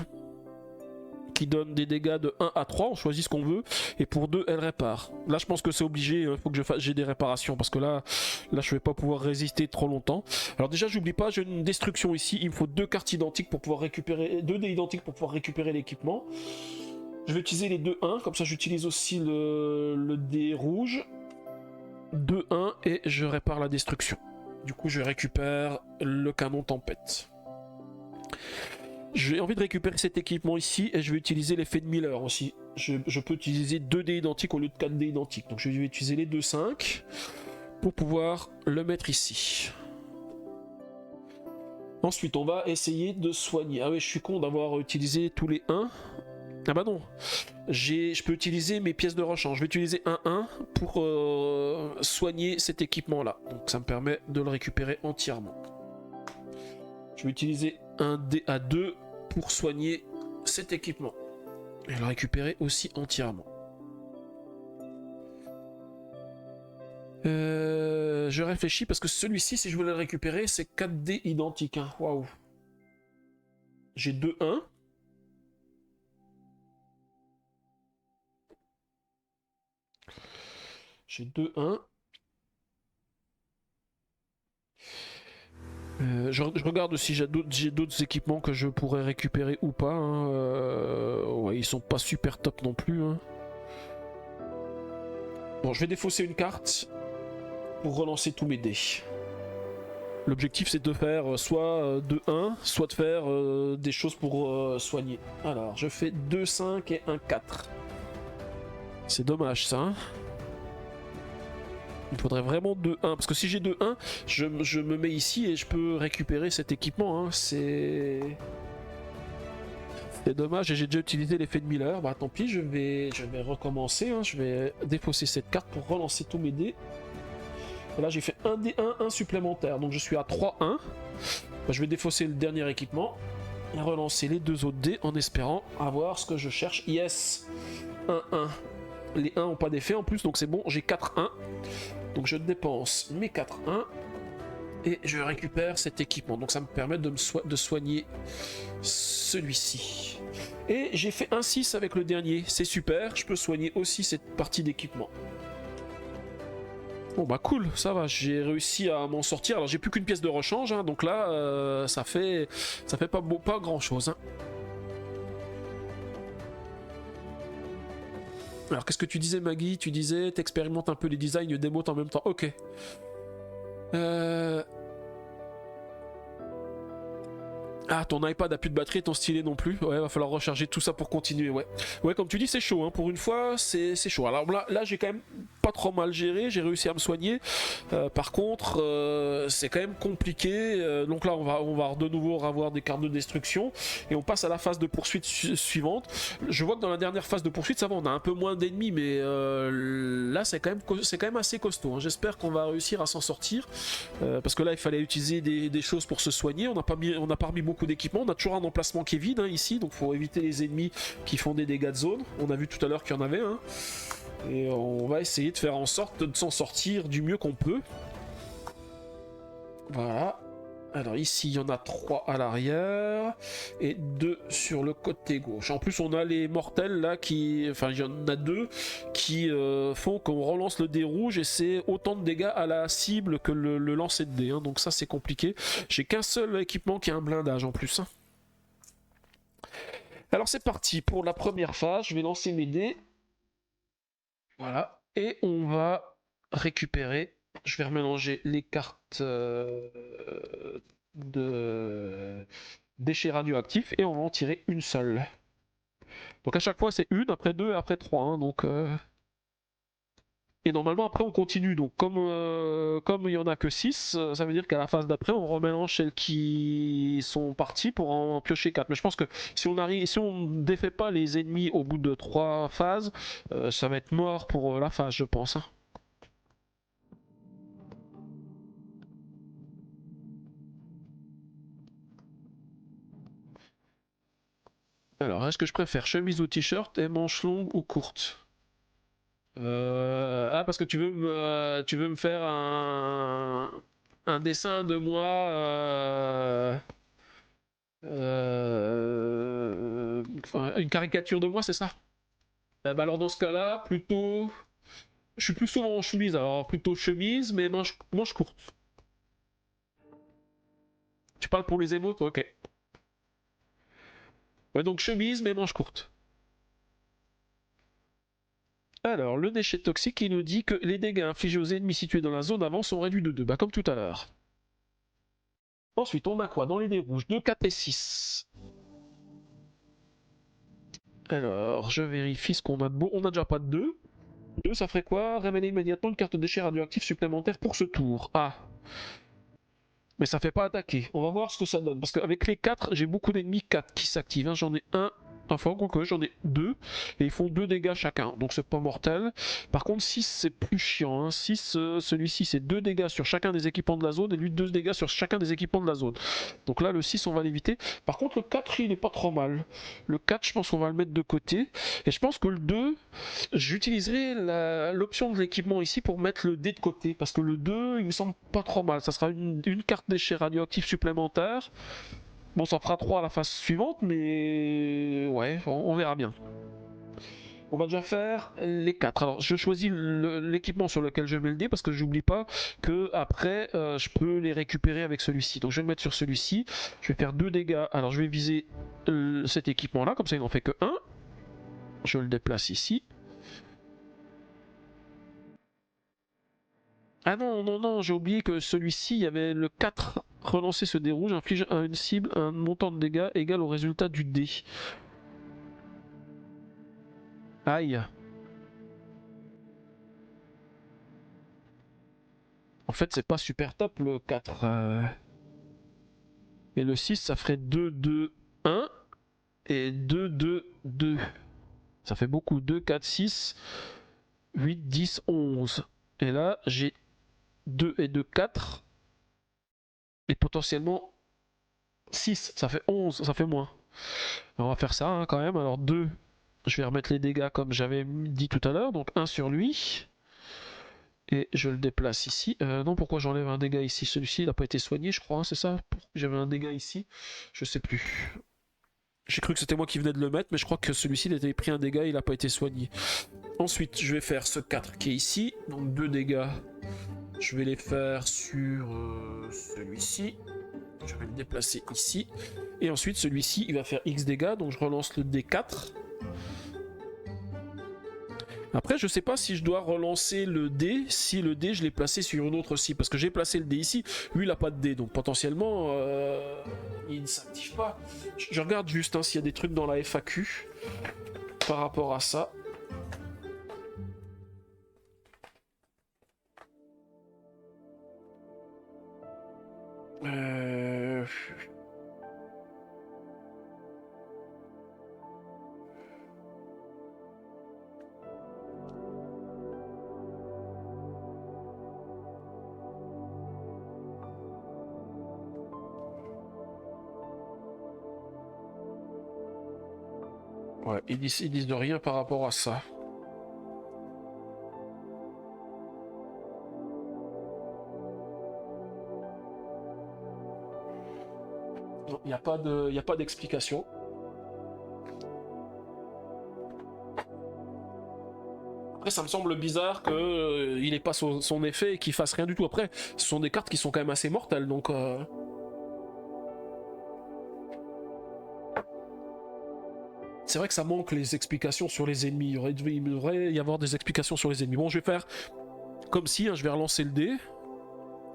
S1: qui donne des dégâts de 1 à 3, on choisit ce qu'on veut, et pour 2 elle répare. Là je pense que c'est obligé, il faut que j'ai des réparations, parce que là je vais pas pouvoir résister trop longtemps. Alors déjà j'oublie pas, j'ai une destruction ici, il me faut 2 cartes identiques pour pouvoir récupérer, 2 dés identiques pour pouvoir récupérer l'équipement. Je vais utiliser les 2-1, comme ça j'utilise aussi le dé rouge. 2-1 et je répare la destruction. Du coup je récupère le canon tempête. J'ai envie de récupérer cet équipement ici et je vais utiliser l'effet de Miller aussi. Je peux utiliser 2 dés identiques au lieu de 4 dés identiques. Donc je vais utiliser les 2-5 pour pouvoir le mettre ici. Ensuite on va essayer de soigner. Ah oui, je suis con d'avoir utilisé tous les 1. Ah bah non, je peux utiliser mes pièces de rechange. Je vais utiliser 1-1 pour soigner cet équipement là. Donc ça me permet de le récupérer entièrement. Je vais utiliser un dé à 2 pour soigner cet équipement. Et le récupérer aussi entièrement. Je réfléchis parce que celui-ci, si je voulais le récupérer, c'est 4 dés identiques. Hein. Waouh. J'ai 2-1. J'ai 2-1. Je regarde si j'ai d'autres équipements que je pourrais récupérer ou pas. Hein. Ouais, ils sont pas super top non plus. Hein. Bon, je vais défausser une carte pour relancer tous mes dés. L'objectif c'est de faire soit 2-1, soit de faire des choses pour soigner. Alors, je fais 2-5 et 1-4. C'est dommage ça. Hein. Il faudrait vraiment 2-1, parce que si j'ai 2-1, je me mets ici et je peux récupérer cet équipement. Hein. C'est dommage, et j'ai déjà utilisé l'effet de Miller. Bah tant pis, je vais recommencer. Hein. Je vais défausser cette carte pour relancer tous mes dés. Et là j'ai fait 1 dé 1 supplémentaire, donc je suis à 3-1. Bah, je vais défausser le dernier équipement et relancer les 2 autres dés en espérant avoir ce que je cherche. Yes, 1-1. Les 1 n'ont pas d'effet en plus, donc c'est bon, j'ai 4-1. Donc je dépense mes 4-1 et je récupère cet équipement. Donc ça me permet de soigner celui-ci. Et j'ai fait un 6 avec le dernier, c'est super, je peux soigner aussi cette partie d'équipement. Bon bah cool, ça va, j'ai réussi à m'en sortir. Alors j'ai plus qu'une pièce de rechange, hein, donc là ça fait pas grand chose. Hein. Alors qu'est-ce que tu disais Maggie? Tu disais t'expérimentes un peu les designs d'émotes en même temps. Ok. Ah, ton iPad a plus de batterie et ton stylet non plus. Ouais, va falloir recharger tout ça pour continuer, ouais. Ouais, comme tu dis, c'est chaud, hein. Pour une fois, c'est chaud. Alors là j'ai quand même pas trop mal géré, j'ai réussi à me soigner. Par contre, c'est quand même compliqué. Donc là, on va de nouveau avoir des cartes de destruction. Et on passe à la phase de poursuite suivante. Je vois que dans la dernière phase de poursuite, ça va, on a un peu moins d'ennemis, mais là, c'est quand même assez costaud. Hein. J'espère qu'on va réussir à s'en sortir. Parce que là, il fallait utiliser des choses pour se soigner. On n'a pas remis beaucoup d'équipements. On a toujours un emplacement qui est vide hein, ici, donc faut éviter les ennemis qui font des dégâts de zone. On a vu tout à l'heure qu'il y en avait un. Hein. Et on va essayer de faire en sorte de s'en sortir du mieux qu'on peut. Voilà. Alors ici, il y en a 3 à l'arrière et 2 sur le côté gauche. En plus, on a les mortels là qui... Enfin, il y en a 2 qui font qu'on relance le dé rouge et c'est autant de dégâts à la cible que le lancer de dé. Hein. Donc ça, c'est compliqué. J'ai qu'un seul équipement qui a un blindage en plus. Hein. Alors c'est parti pour la première phase. Je vais lancer mes dés. Voilà. Et on va récupérer... Je vais remélanger les cartes de déchets radioactifs et on va en tirer une seule. Donc à chaque fois c'est une, après 2 et après 3. Hein, donc, et normalement après on continue. Donc comme il n'y en a que 6, ça veut dire qu'à la phase d'après on remélange celles qui sont parties pour en piocher 4. Mais je pense que si on défait pas les ennemis au bout de 3 phases, ça va être mort pour la phase je pense. Hein. Alors, est-ce que je préfère chemise ou t-shirt et manches longues ou courtes? Ah, parce que tu veux me faire un dessin de moi Enfin, une caricature de moi, c'est ça? Bah alors dans ce cas-là, plutôt... Je suis plus souvent en chemise, alors plutôt chemise, mais manche courte. Tu parles pour les émotes? Ok. Ouais, donc chemise, mais manche courte. Alors, le déchet toxique, il nous dit que les dégâts infligés aux ennemis situés dans la zone avant sont réduits de 2, bah comme tout à l'heure. Ensuite, on a quoi dans les dés rouges? 2, 4 et 6. Alors, je vérifie ce qu'on a de beau. On n'a déjà pas de 2. 2, ça ferait quoi? Révéler immédiatement une carte déchet radioactif supplémentaire pour ce tour. Ah. Mais ça fait pas attaquer. On va voir ce que ça donne. Parce qu'avec les 4, j'ai beaucoup d'ennemis 4 qui s'activent. J'en ai un. Enfin, quoique, j'en ai 2. Et ils font 2 dégâts chacun. Donc c'est pas mortel. Par contre, 6, c'est plus chiant. Hein. 6, celui-ci, c'est 2 dégâts sur chacun des équipements de la zone. Et lui, 2 dégâts sur chacun des équipements de la zone. Donc là, le 6, on va l'éviter. Par contre, le 4, il est pas trop mal. Le 4, je pense qu'on va le mettre de côté. Et je pense que le 2, j'utiliserai l'option de l'équipement ici pour mettre le dé de côté. Parce que le 2, il me semble pas trop mal. Ça sera une carte déchet radioactif supplémentaire. Bon, ça fera 3 à la phase suivante, mais ouais, on verra bien. On va déjà faire les 4. Alors, je choisis l'équipement sur lequel je mets le dé parce que j'oublie pas que après je peux les récupérer avec celui-ci. Donc, je vais le mettre sur celui-ci. Je vais faire 2 dégâts. Alors, je vais viser cet équipement-là, comme ça il n'en fait que 1. Je le déplace ici. Ah non, non, non, j'ai oublié que celui-ci, il y avait le 4. Relancer ce dé rouge inflige à une cible un montant de dégâts égal au résultat du dé. Aïe. En fait, c'est pas super top le 4. Et le 6, ça ferait 2, 2, 1. Et 2, 2, 2. Ça fait beaucoup. 2, 4, 6, 8, 10, 11. Et là, j'ai 2 et 2, 4. Et potentiellement 6. Ça fait 11. Ça fait moins. On va faire ça hein, quand même. Alors 2, je vais remettre les dégâts comme j'avais dit tout à l'heure. Donc 1 sur lui. Et je le déplace ici. Non, pourquoi j'enlève un dégât ici? Celui-ci, il n'a pas été soigné, je crois. Hein, c'est ça? J'avais un dégât ici. Je sais plus. J'ai cru que c'était moi qui venais de le mettre, mais je crois que celui-ci, il avait pris un dégât, il n'a pas été soigné. Ensuite, je vais faire ce 4 qui est ici. Donc 2 dégâts. Je vais les faire sur celui-ci. Je vais le déplacer ici. Et ensuite, celui-ci, il va faire X dégâts. Donc je relance le D4. Après, je sais pas si je dois relancer le dé, si le dé je l'ai placé sur une autre cible, parce que j'ai placé le dé ici, lui il a pas de dé, donc potentiellement il ne s'active pas. Je regarde juste hein, s'il y a des trucs dans la FAQ par rapport à ça. Euh... Ouais, ils disent de rien par rapport à ça. Il n'y a pas d'explication. Après, ça me semble bizarre qu'il n'ait pas son effet et qu'il fasse rien du tout. Après, ce sont des cartes qui sont quand même assez mortelles, donc... C'est vrai que ça manque les explications sur les ennemis. Il devrait y avoir des explications sur les ennemis. Bon, je vais faire comme si, hein, je vais relancer le dé.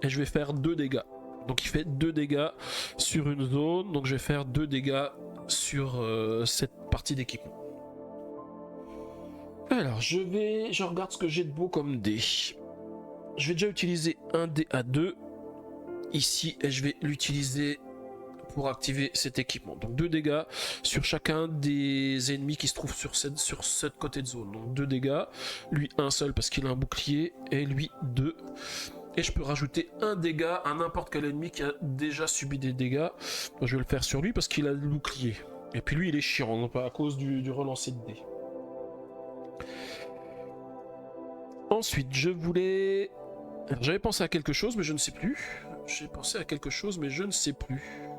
S1: Et je vais faire 2 dégâts. Donc il fait 2 dégâts sur une zone. Donc je vais faire 2 dégâts sur cette partie d'équipement. Alors je regarde ce que j'ai de beau comme dé. Je vais déjà utiliser un dé à 2 ici. Et je vais l'utiliser pour activer cet équipement. Donc 2 dégâts sur chacun des ennemis qui se trouvent sur cette côté de zone. Donc 2 dégâts, lui un seul parce qu'il a un bouclier, et lui 2. Et je peux rajouter un dégât à n'importe quel ennemi qui a déjà subi des dégâts. Donc je vais le faire sur lui parce qu'il a le bouclier. Et puis lui il est chiant, non pas à cause du relancer de dés. Ensuite je voulais... J'avais pensé à quelque chose mais je ne sais plus. J'ai pensé à quelque chose mais je ne sais plus.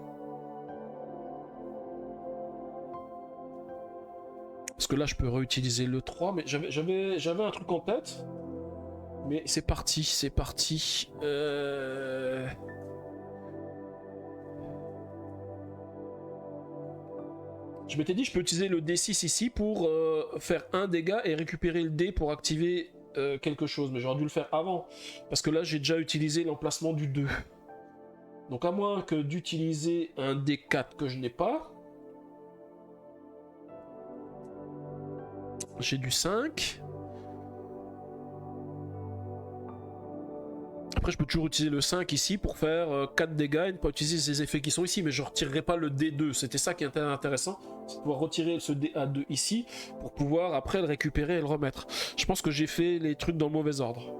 S1: que là je peux réutiliser le 3, mais j'avais un truc en tête. Mais c'est parti, c'est parti. Je m'étais dit je peux utiliser le D6 ici pour faire un dégât et récupérer le D pour activer quelque chose. Mais j'aurais dû le faire avant. Parce que là j'ai déjà utilisé l'emplacement du 2. Donc à moins que d'utiliser un D4 que je n'ai pas. J'ai du 5. Après je peux toujours utiliser le 5 ici pour faire 4 dégâts et ne pas utiliser ces effets qui sont ici. Mais je ne retirerai pas le D2. C'était ça qui était intéressant. C'est de pouvoir retirer ce DA2 ici pour pouvoir après le récupérer et le remettre. Je pense que j'ai fait les trucs dans le mauvais ordre.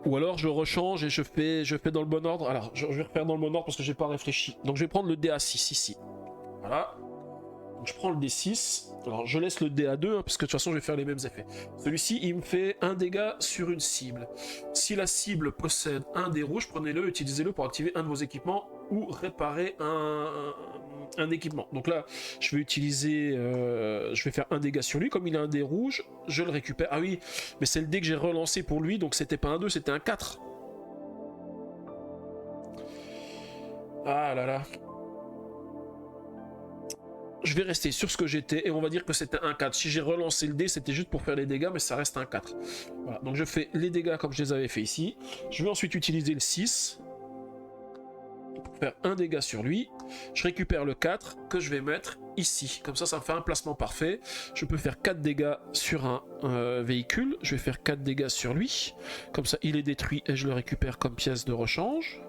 S1: Ou alors je rechange et je fais dans le bon ordre. Alors je vais refaire dans le bon ordre parce que j'ai pas réfléchi. Donc je vais prendre le DA6 ici. Voilà. Donc je prends le D6. Alors je laisse le DA2 parce que de toute façon je vais faire les mêmes effets. Celui-ci il me fait un dégât sur une cible. Si la cible possède un dé rouge, prenez-le, utilisez-le pour activer un de vos équipements ou réparer un équipement. Donc là je vais utiliser, je vais faire un dégât sur lui. Comme il a un dé rouge, je le récupère. Ah oui, mais c'est le dé que j'ai relancé pour lui, donc c'était pas un 2, c'était un 4. Ah là là. Je vais rester sur ce que j'étais et on va dire que c'était un 4. Si j'ai relancé le dé, c'était juste pour faire les dégâts, mais ça reste un 4. Voilà, donc je fais les dégâts comme je les avais fait ici. Je vais ensuite utiliser le 6 pour faire un dégât sur lui. Je récupère le 4 que je vais mettre ici. Comme ça me fait un placement parfait. Je peux faire 4 dégâts sur un véhicule. Je vais faire 4 dégâts sur lui. Comme ça, il est détruit et je le récupère comme pièce de rechange.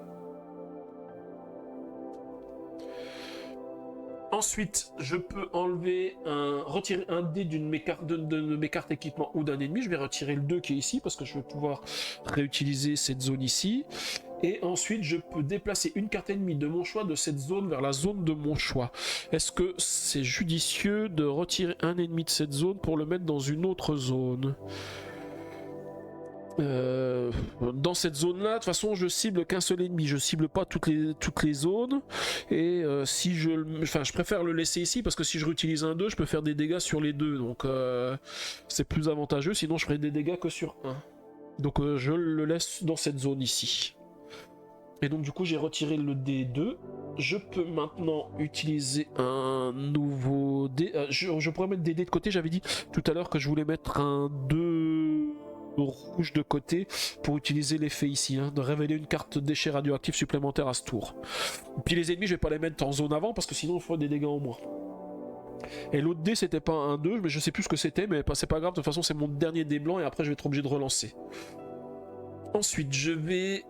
S1: Ensuite, je peux retirer un dé de mes cartes équipement ou d'un ennemi. Je vais retirer le 2 qui est ici parce que je vais pouvoir réutiliser cette zone ici. Et ensuite, je peux déplacer une carte ennemie de mon choix de cette zone vers la zone de mon choix. Est-ce que c'est judicieux de retirer un ennemi de cette zone pour le mettre dans une autre zone ? Dans cette zone là, de toute façon je cible qu'un seul ennemi, je cible pas toutes les zones et si je préfère le laisser ici parce que si je réutilise un 2 je peux faire des dégâts sur les deux, donc c'est plus avantageux, sinon je ferai des dégâts que sur un, donc je le laisse dans cette zone ici. Et donc du coup j'ai retiré le D2. Je peux maintenant utiliser un nouveau dé. Je pourrais mettre des dés de côté, j'avais dit tout à l'heure que je voulais mettre un 2 rouge de côté pour utiliser l'effet ici, de révéler une carte déchet radioactif supplémentaire à ce tour. Et puis les ennemis je vais pas les mettre en zone avant parce que sinon il faut des dégâts en moins. Et l'autre dé c'était pas un 2, mais je sais plus ce que c'était, mais c'est pas grave, de toute façon c'est mon dernier dé blanc et après je vais être obligé de relancer. Ensuite je vais...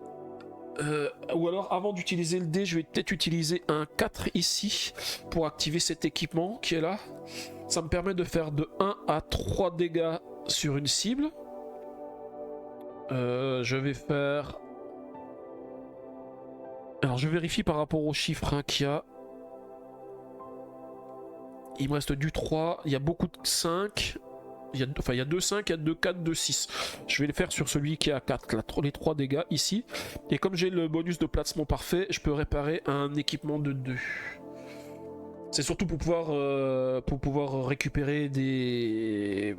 S1: ou alors avant d'utiliser le dé je vais peut-être utiliser un 4 ici pour activer cet équipement qui est là. Ça me permet de faire de 1 à 3 dégâts sur une cible. Je vais faire... Alors je vérifie par rapport aux chiffres qu'il y a. Il me reste du 3, il y a beaucoup de 5. Il y a 2 5, il y a 2 4, 2 6. Je vais les faire sur celui qui est à 4, là, les 3 dégâts ici. Et comme j'ai le bonus de placement parfait, je peux réparer un équipement de 2. C'est surtout pour pouvoir récupérer des...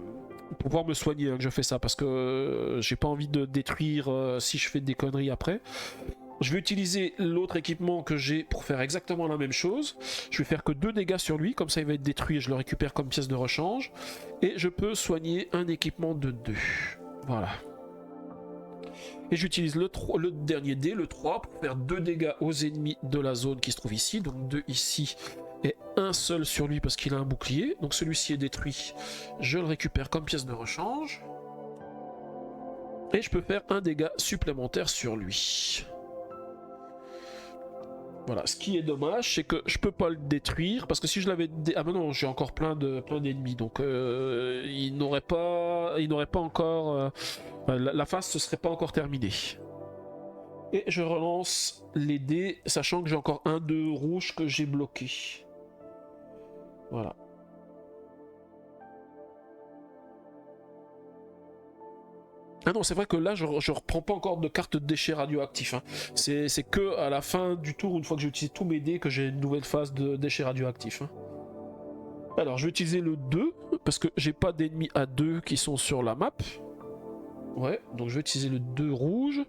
S1: Pour pouvoir me soigner que je fais ça, parce que j'ai pas envie de détruire si je fais des conneries après. Je vais utiliser l'autre équipement que j'ai pour faire exactement la même chose. Je vais faire que 2 dégâts sur lui, comme ça il va être détruit et je le récupère comme pièce de rechange. Et je peux soigner un équipement de 2. Voilà. Et j'utilise le dernier dé, le 3, pour faire 2 dégâts aux ennemis de la zone qui se trouve ici. Donc 2 ici et un seul sur lui parce qu'il a un bouclier. Donc celui-ci est détruit, je le récupère comme pièce de rechange. Et je peux faire un dégât supplémentaire sur lui. Voilà, ce qui est dommage, c'est que je peux pas le détruire, parce que si je l'avais... Ah mais non, j'ai encore plein d'ennemis, donc il n'aurait pas encore... la phase ne serait pas encore terminée. Et je relance les dés, sachant que j'ai encore un 2 rouge que j'ai bloqué. Voilà. Ah non, c'est vrai que là, je reprends pas encore de carte de déchets radioactifs. Hein. C'est que à la fin du tour, une fois que j'ai utilisé tous mes dés, que j'ai une nouvelle phase de déchets radioactifs. Hein. Alors, je vais utiliser le 2, parce que j'ai pas d'ennemis à 2 qui sont sur la map. Ouais, donc je vais utiliser le 2 rouge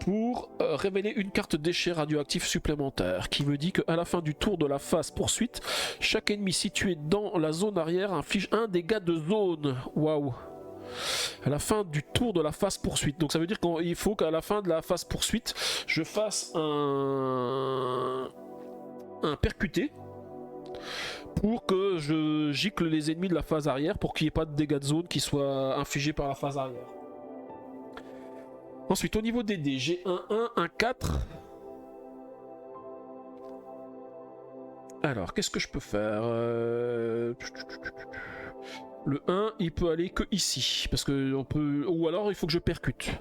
S1: pour révéler une carte déchet radioactif supplémentaire qui me dit qu'à la fin du tour de la phase poursuite, chaque ennemi situé dans la zone arrière inflige un dégât de zone. Waouh! À la fin du tour de la phase poursuite. Donc ça veut dire qu'il faut qu'à la fin de la phase poursuite, je fasse un percuté pour que je gicle les ennemis de la phase arrière pour qu'il n'y ait pas de dégâts de zone qui soient infligés par la phase arrière. Ensuite, au niveau des dés, j'ai un 1, un 4. Alors, qu'est-ce que je peux faire Le 1, il peut aller que ici. Parce que on peut. Ou alors, il faut que je percute.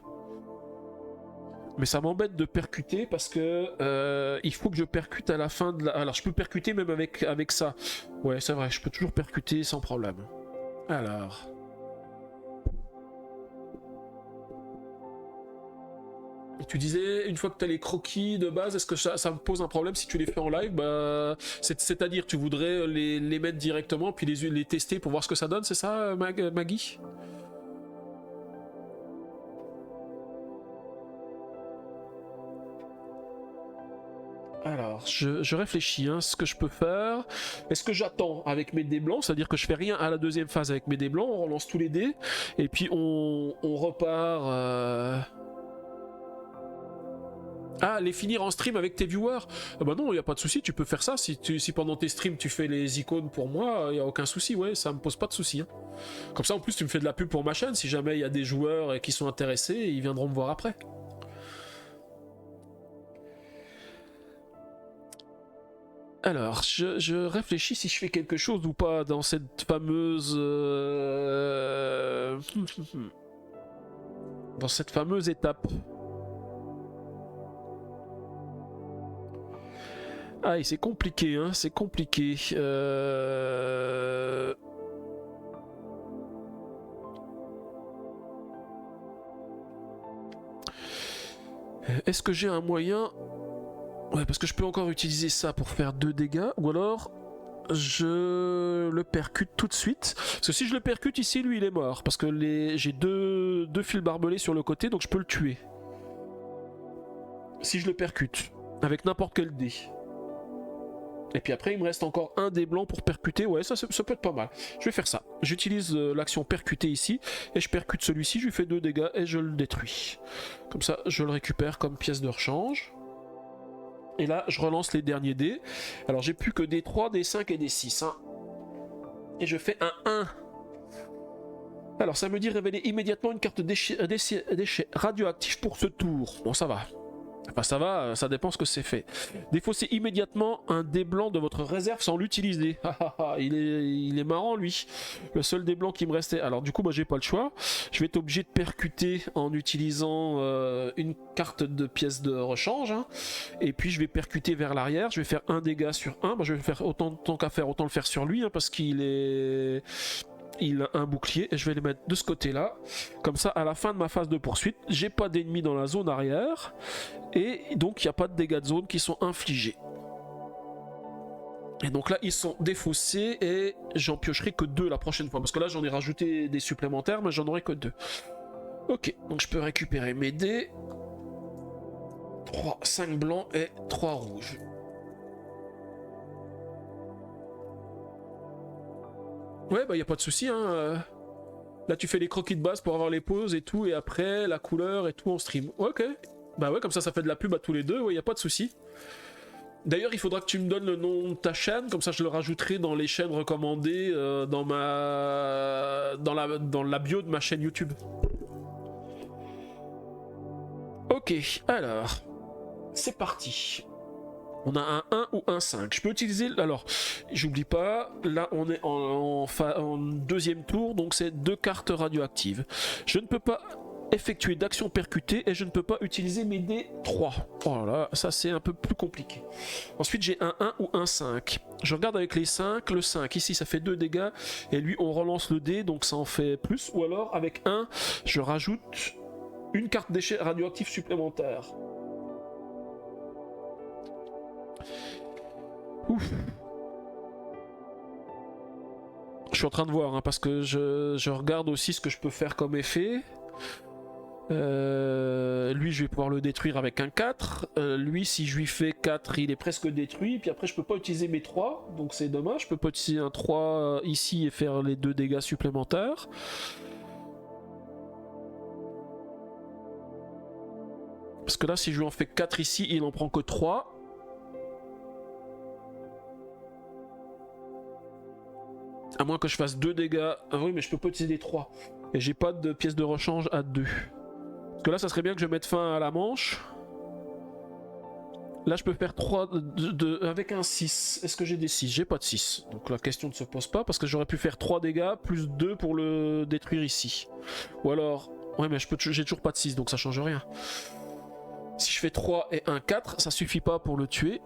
S1: Mais ça m'embête de percuter parce que il faut que je percute à la fin de la. Alors, je peux percuter même avec ça. Ouais, c'est vrai, je peux toujours percuter sans problème. Alors. Tu disais, une fois que tu as les croquis de base, est-ce que ça me pose un problème si tu les fais en live? Bah, c'est-à-dire, tu voudrais les mettre directement, puis les tester pour voir ce que ça donne, c'est ça, Maggie? Alors, je réfléchis, hein, ce que je peux faire. Est-ce que j'attends avec mes dés blancs, c'est-à-dire que je fais rien à la deuxième phase avec mes dés blancs, on relance tous les dés, et puis on repart... Ah, les finir en stream avec tes viewers? Ah bah non, il n'y a pas de souci, tu peux faire ça. Si pendant tes streams tu fais les icônes pour moi, il n'y a aucun souci, ouais, ça me pose pas de souci. Hein. Comme ça, en plus, tu me fais de la pub pour ma chaîne. Si jamais il y a des joueurs qui sont intéressés, ils viendront me voir après. Alors, je réfléchis si je fais quelque chose ou pas dans cette fameuse... dans cette fameuse étape. Ah, c'est compliqué, hein, c'est compliqué. Est-ce que j'ai un moyen... Ouais, parce que je peux encore utiliser ça pour faire 2 dégâts, ou alors je le percute tout de suite. Parce que si je le percute ici, lui il est mort. Parce que j'ai deux fils barbelés sur le côté, donc je peux le tuer. Si je le percute, avec n'importe quel dé. Et puis après, il me reste encore un dé blanc pour percuter. Ouais, ça peut être pas mal. Je vais faire ça. J'utilise l'action percuter ici, et je percute celui-ci, je lui fais 2 dégâts, et je le détruis. Comme ça, je le récupère comme pièce de rechange. Et là, je relance les derniers dés. Alors, j'ai plus que des 3, des 5 et des 6. Hein. Et je fais un 1. Alors, ça me dit révéler immédiatement une carte déchet radioactif pour ce tour. Bon, ça va. Enfin, ça va, ça dépend ce que c'est fait. Défaussez immédiatement un dé blanc de votre réserve sans l'utiliser. Il est marrant, lui. Le seul dé blanc qui me restait. Alors, du coup, moi, j'ai pas le choix. Je vais être obligé de percuter en utilisant une carte de pièce de rechange. Hein. Et puis, je vais percuter vers l'arrière. Je vais faire un dégât sur un. Bah, je vais faire autant qu'à faire, autant le faire sur lui, hein, parce qu'il est... Il a un bouclier et je vais les mettre de ce côté là. Comme ça, à la fin de ma phase de poursuite, j'ai pas d'ennemis dans la zone arrière. Et donc, il n'y a pas de dégâts de zone qui sont infligés. Et donc là, ils sont défaussés et j'en piocherai que 2 la prochaine fois. Parce que là, j'en ai rajouté des supplémentaires, mais j'en aurai que 2. Ok, donc je peux récupérer mes dés. 3, 5 blancs et 3 rouges. Ouais, bah y a pas de souci, hein. Là, tu fais les croquis de base pour avoir les pauses et tout, et après, la couleur et tout en stream. Ouais, ok. Bah ouais, comme ça fait de la pub à tous les deux, ouais, y a pas de souci. D'ailleurs, il faudra que tu me donnes le nom de ta chaîne, comme ça je le rajouterai dans les chaînes recommandées dans la bio de ma chaîne YouTube. Ok, alors, c'est parti. On a un 1 ou un 5. Je peux utiliser... Alors, j'oublie pas, là on est en deuxième tour, donc c'est 2 cartes radioactives. Je ne peux pas effectuer d'action percutée et je ne peux pas utiliser mes dés 3. Oh là, ça c'est un peu plus compliqué. Ensuite, j'ai un 1 ou un 5. Je regarde avec les 5, le 5, ici ça fait 2 dégâts, et lui on relance le dé, donc ça en fait plus. Ou alors, avec 1, je rajoute une carte déchet radioactif supplémentaire. Ouf. suis en train de voir, hein, parce que je regarde aussi ce que je peux faire comme effet. Lui, je vais pouvoir le détruire avec un 4. Lui, si je lui fais 4, il est presque détruit. Puis après, je peux pas utiliser mes 3, donc c'est dommage. Je peux pas utiliser un 3 ici et faire les 2 dégâts supplémentaires. Parce que là, si je lui en fais 4 ici, il en prend que 3. À moins que je fasse 2 dégâts. Ah oui, mais je peux pas utiliser les 3. Et j'ai pas de pièce de rechange à 2. Parce que là, ça serait bien que je mette fin à la manche. Là, je peux faire 3 avec un 6. Est-ce que j'ai des 6? J'ai pas de 6. Donc la question ne se pose pas parce que j'aurais pu faire 3 dégâts plus 2 pour le détruire ici. Ou alors... Ouais, mais j'ai toujours pas de 6, donc ça change rien. Si je fais 3 et 1, 4, ça suffit pas pour le tuer.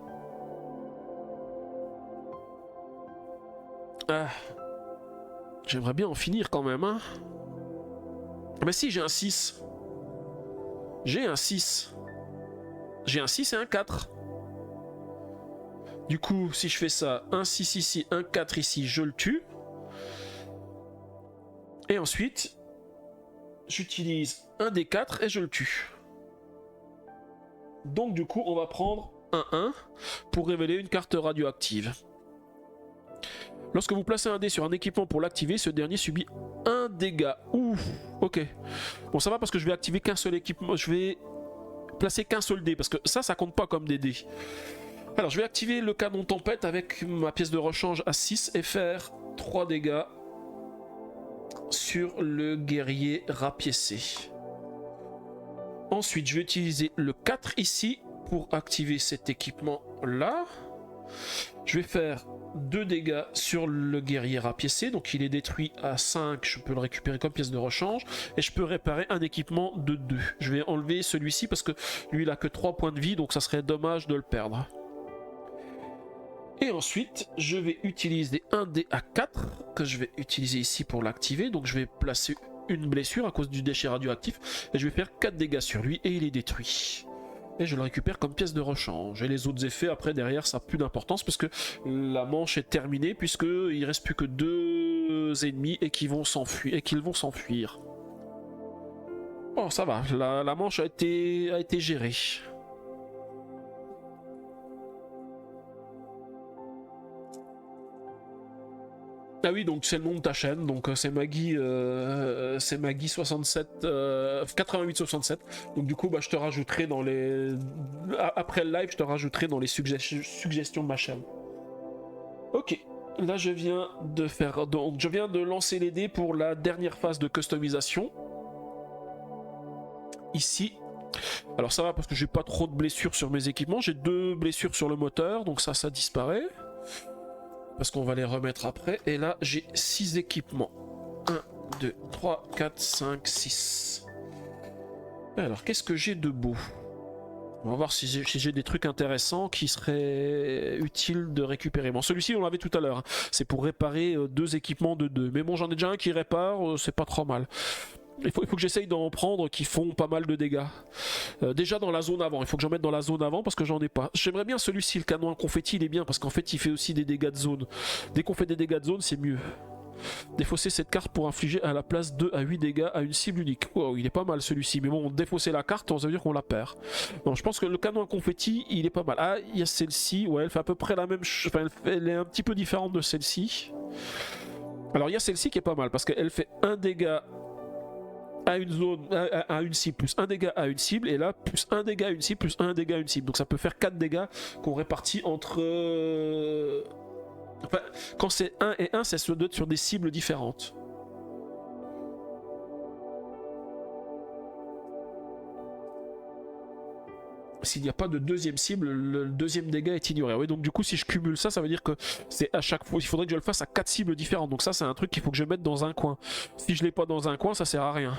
S1: Ah... J'aimerais bien en finir quand même, hein. Mais si, j'ai un 6. J'ai un 6. J'ai un 6 et un 4. Du coup, si je fais ça, un 6 ici, un 4 ici, je le tue. Et ensuite, j'utilise un des 4 et je le tue. Donc du coup, on va prendre un 1 pour révéler une carte radioactive. Lorsque vous placez un dé sur un équipement pour l'activer, ce dernier subit un dégât. Ouf, ok. Bon, ça va parce que je vais activer qu'un seul équipement. Je vais placer qu'un seul dé parce que ça compte pas comme des dés. Alors, je vais activer le canon tempête avec ma pièce de rechange à 6 et faire 3 dégâts sur le guerrier rapiécé. Ensuite, je vais utiliser le 4 ici pour activer cet équipement là. Je vais faire 2 dégâts sur le guerrier rapiécé, donc il est détruit à 5, je peux le récupérer comme pièce de rechange, et je peux réparer un équipement de 2. Je vais enlever celui-ci parce que lui il a que 3 points de vie, donc ça serait dommage de le perdre. Et ensuite, je vais utiliser un dé à 4, que je vais utiliser ici pour l'activer, donc je vais placer une blessure à cause du déchet radioactif, et je vais faire 4 dégâts sur lui, et il est détruit. Et je le récupère comme pièce de rechange. Et les autres effets après derrière ça n'a plus d'importance parce que la manche est terminée puisque il reste plus que 2 ennemis et qu'ils vont s'enfuir. Bon ça va, la manche a été gérée. Ah oui, donc c'est le nom de ta chaîne, donc c'est Maggie 67 8867. Donc du coup bah je te rajouterai dans les après le live, je te rajouterai dans les suggestions de ma chaîne. OK. Là je viens de lancer les dés pour la dernière phase de customisation. Ici. Alors ça va parce que j'ai pas trop de blessures sur mes équipements, j'ai 2 blessures sur le moteur, donc ça disparaît. Parce qu'on va les remettre après. Et là, j'ai 6 équipements. 1, 2, 3, 4, 5, 6. Alors, qu'est-ce que j'ai de beau? On va voir si j'ai des trucs intéressants qui seraient utiles de récupérer. Bon, celui-ci, on l'avait tout à l'heure. Hein. C'est pour réparer 2 équipements de 2. Mais bon, j'en ai déjà un qui répare, c'est pas trop mal. Il faut que j'essaye d'en prendre qui font pas mal de dégâts. Déjà dans la zone avant, il faut que j'en mette dans la zone avant parce que j'en ai pas. J'aimerais bien celui-ci, le canon à confetti, il est bien parce qu'en fait il fait aussi des dégâts de zone. Dès qu'on fait des dégâts de zone, c'est mieux. Défausser cette carte pour infliger à la place 2 à 8 dégâts à une cible unique. Wow, il est pas mal celui-ci, mais bon, défausser la carte, ça veut dire qu'on la perd. Non, je pense que le canon à confetti, il est pas mal. Ah, il y a celle-ci, ouais, elle fait à peu près la même chose. Enfin, elle est un petit peu différente de celle-ci. Alors il y a celle-ci qui est pas mal parce qu'elle fait un dégât à une zone, à une cible, plus un dégât à une cible, et là, plus un dégât à une cible, plus un dégât à une cible. Donc ça peut faire 4 dégâts qu'on répartit entre... Enfin, quand c'est 1 et 1, ça se dote sur des cibles différentes. S'il n'y a pas de deuxième cible, le deuxième dégât est ignoré. Oui, donc du coup, si je cumule ça, ça veut dire que c'est à chaque fois, il faudrait que je le fasse à 4 cibles différentes. Donc ça, c'est un truc qu'il faut que je mette dans un coin. Si je l'ai pas dans un coin, ça sert à rien.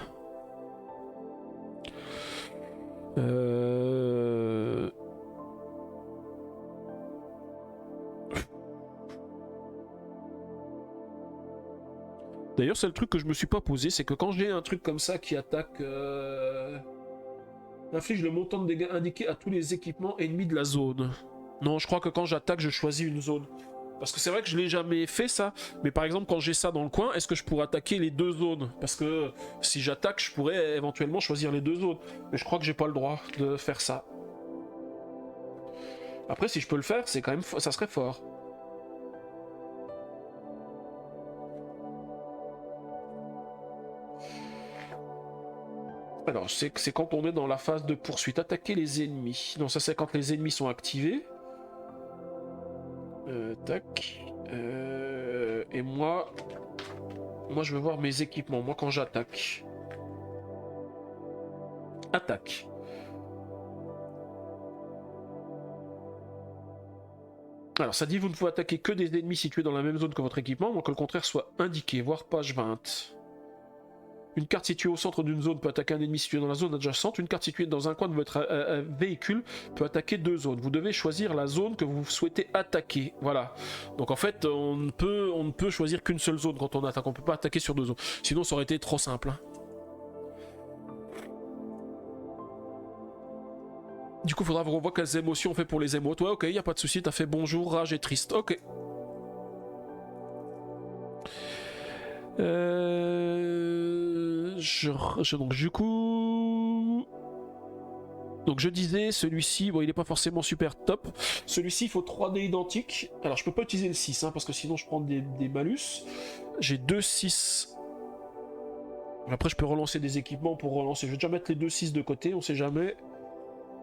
S1: D'ailleurs, c'est le truc que je me suis pas posé, c'est que quand j'ai un truc comme ça qui attaque... inflige le montant de dégâts indiqué à tous les équipements ennemis de la zone. Non, je crois que quand j'attaque, je choisis une zone. Parce que c'est vrai que je l'ai jamais fait ça, mais par exemple quand j'ai ça dans le coin, est-ce que je pourrais attaquer les deux zones? Parce que si j'attaque, je pourrais éventuellement choisir les deux zones. Mais je crois que j'ai pas le droit de faire ça. Après, si je peux le faire, c'est quand même, ça serait fort. Alors, c'est quand on est dans la phase de poursuite. Attaquer les ennemis. Non, ça c'est quand les ennemis sont activés. Tac. Et moi je veux voir mes équipements. Moi quand j'attaque. Attaque. Alors ça dit vous ne pouvez attaquer que des ennemis situés dans la même zone que votre équipement, moins que le contraire soit indiqué, voire page 20. Une carte située au centre d'une zone peut attaquer un ennemi situé dans la zone adjacente. Une carte située dans un coin de votre véhicule peut attaquer deux zones. Vous devez choisir la zone que vous souhaitez attaquer. Voilà. Donc en fait, on ne peut choisir qu'une seule zone quand on attaque. On ne peut pas attaquer sur deux zones. Sinon, ça aurait été trop simple. Hein. Du coup, il faudra qu'on voit quelles émotions on fait pour les émotes. Ouais, ok, il n'y a pas de souci. T'as fait bonjour, rage et triste. Ok. Donc du coup... Donc je disais, celui-ci, bon il est pas forcément super top. Celui-ci il faut 3 dés identiques. Alors je peux pas utiliser le 6, hein, parce que sinon je prends des malus. J'ai 2 6. Après je peux relancer des équipements pour relancer. Je vais déjà mettre les 2 6 de côté, on sait jamais.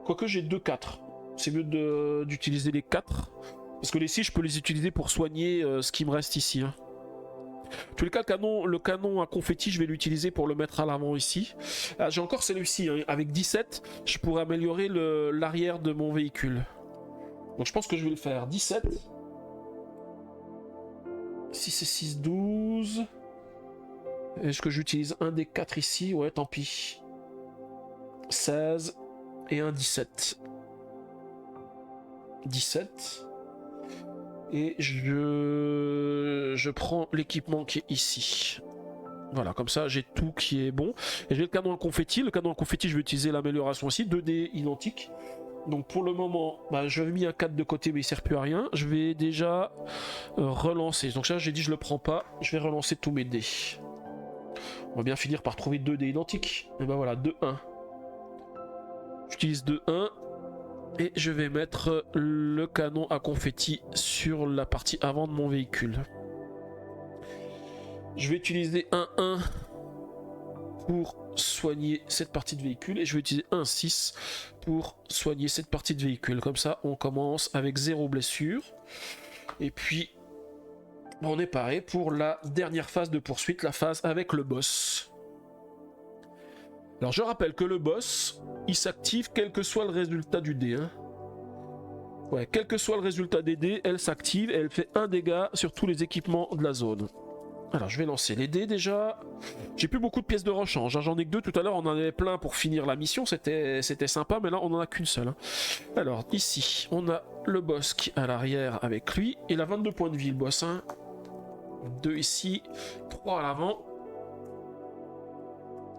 S1: Quoique j'ai 2 4. C'est mieux d'utiliser les 4. Parce que les 6 je peux les utiliser pour soigner ce qui me reste ici. Hein. En tous les cas, le canon à confetti, je vais l'utiliser pour le mettre à l'avant ici. Ah, j'ai encore celui-ci, hein. Avec 17, je pourrais améliorer l'arrière de mon véhicule. Donc je pense que je vais le faire. 17. 6 et 6, 12. Est-ce que j'utilise un des 4 ici? Ouais, tant pis. 16 et un 17. 17. Et je prends l'équipement qui est ici. Voilà, comme ça j'ai tout qui est bon. Et j'ai le canon à confetti. Le canon à confetti, je vais utiliser l'amélioration aussi. 2 dés identiques. Donc pour le moment, je vais mis un 4 de côté, mais il sert plus à rien. Je vais déjà relancer. Donc ça, j'ai dit je le prends pas. Je vais relancer tous mes dés. On va bien finir par trouver 2 dés identiques. Et ben voilà, 2-1. J'utilise 2-1. Et je vais mettre le canon à confetti sur la partie avant de mon véhicule. Je vais utiliser un 1 pour soigner cette partie de véhicule. Et je vais utiliser un 6 pour soigner cette partie de véhicule. Comme ça, on commence avec 0 blessure. Et puis, on est paré pour la dernière phase de poursuite, la phase avec le boss. Alors je rappelle que le boss, il s'active quel que soit le résultat du dé. Hein. Ouais, quel que soit le résultat des dés, elle s'active et elle fait un dégât sur tous les équipements de la zone. Alors je vais lancer les dés déjà. J'ai plus beaucoup de pièces de rechange, hein. J'en ai que 2. Tout à l'heure on en avait plein pour finir la mission, c'était sympa, mais là on en a qu'une seule. Hein. Alors ici, on a le boss qui est à l'arrière avec lui. Il a 22 points de vie le boss. Hein. 2 ici, 3 à l'avant.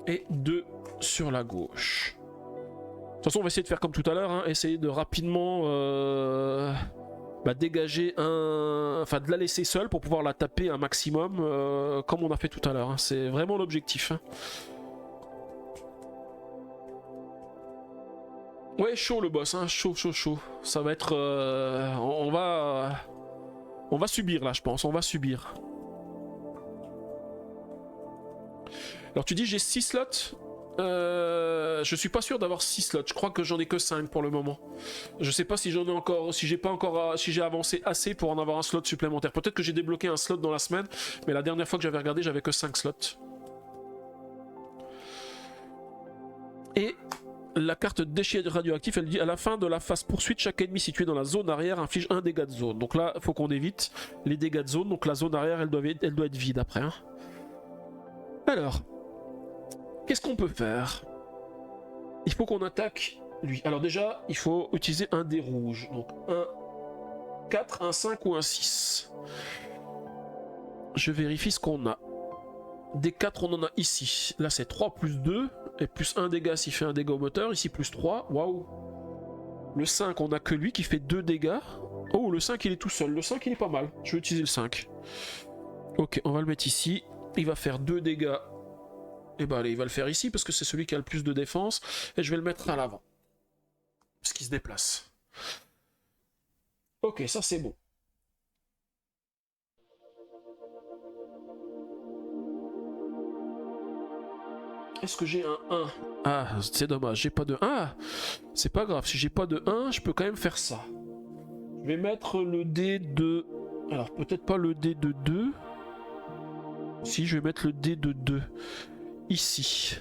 S1: Et 2 sur la gauche. De toute façon, on va essayer de faire comme tout à l'heure, hein, essayer de rapidement dégager enfin de la laisser seule pour pouvoir la taper un maximum, comme on a fait tout à l'heure. Hein. C'est vraiment l'objectif. Hein. Ouais, chaud le boss, hein, chaud. Ça va être, on va subir là, je pense, on va subir. Alors tu dis j'ai 6 slots. Je suis pas sûr d'avoir 6 slots, je crois que j'en ai que 5 pour le moment. Je sais pas si j'en ai encore, si j'ai avancé assez pour en avoir un slot supplémentaire. Peut-être que j'ai débloqué un slot dans la semaine, mais la dernière fois que j'avais regardé, j'avais que 5 slots. Et la carte déchet radioactif, elle dit à la fin de la phase poursuite, chaque ennemi situé dans la zone arrière inflige un dégât de zone. Donc là, il faut qu'on évite les dégâts de zone, donc la zone arrière, elle doit être vide après. Hein. Alors... qu'est-ce qu'on peut faire? Il faut qu'on attaque lui. Alors déjà, il faut utiliser un dé rouge. Donc un 4, un 5 ou un 6. Je vérifie ce qu'on a. Des 4, on en a ici. Là, c'est 3 plus 2. Et plus 1 dégât s'il fait un dégât au moteur. Ici, plus 3. Waouh. Le 5, on a que lui qui fait 2 dégâts. Oh, le 5 il est tout seul. Le 5 il est pas mal. Je vais utiliser le 5. Ok, on va le mettre ici. Il va faire 2 dégâts. Et bah allez, il va le faire ici parce que c'est celui qui a le plus de défense. Et je vais le mettre à l'avant. Parce qu'il se déplace. Ok, ça c'est bon. Est-ce que j'ai un 1? Ah, c'est dommage, j'ai pas de 1. Ah, c'est pas grave, si j'ai pas de 1, je peux quand même faire ça. Je vais mettre le dé de... Alors, peut-être pas le dé de 2. Si, je vais mettre le dé de 2. Ici.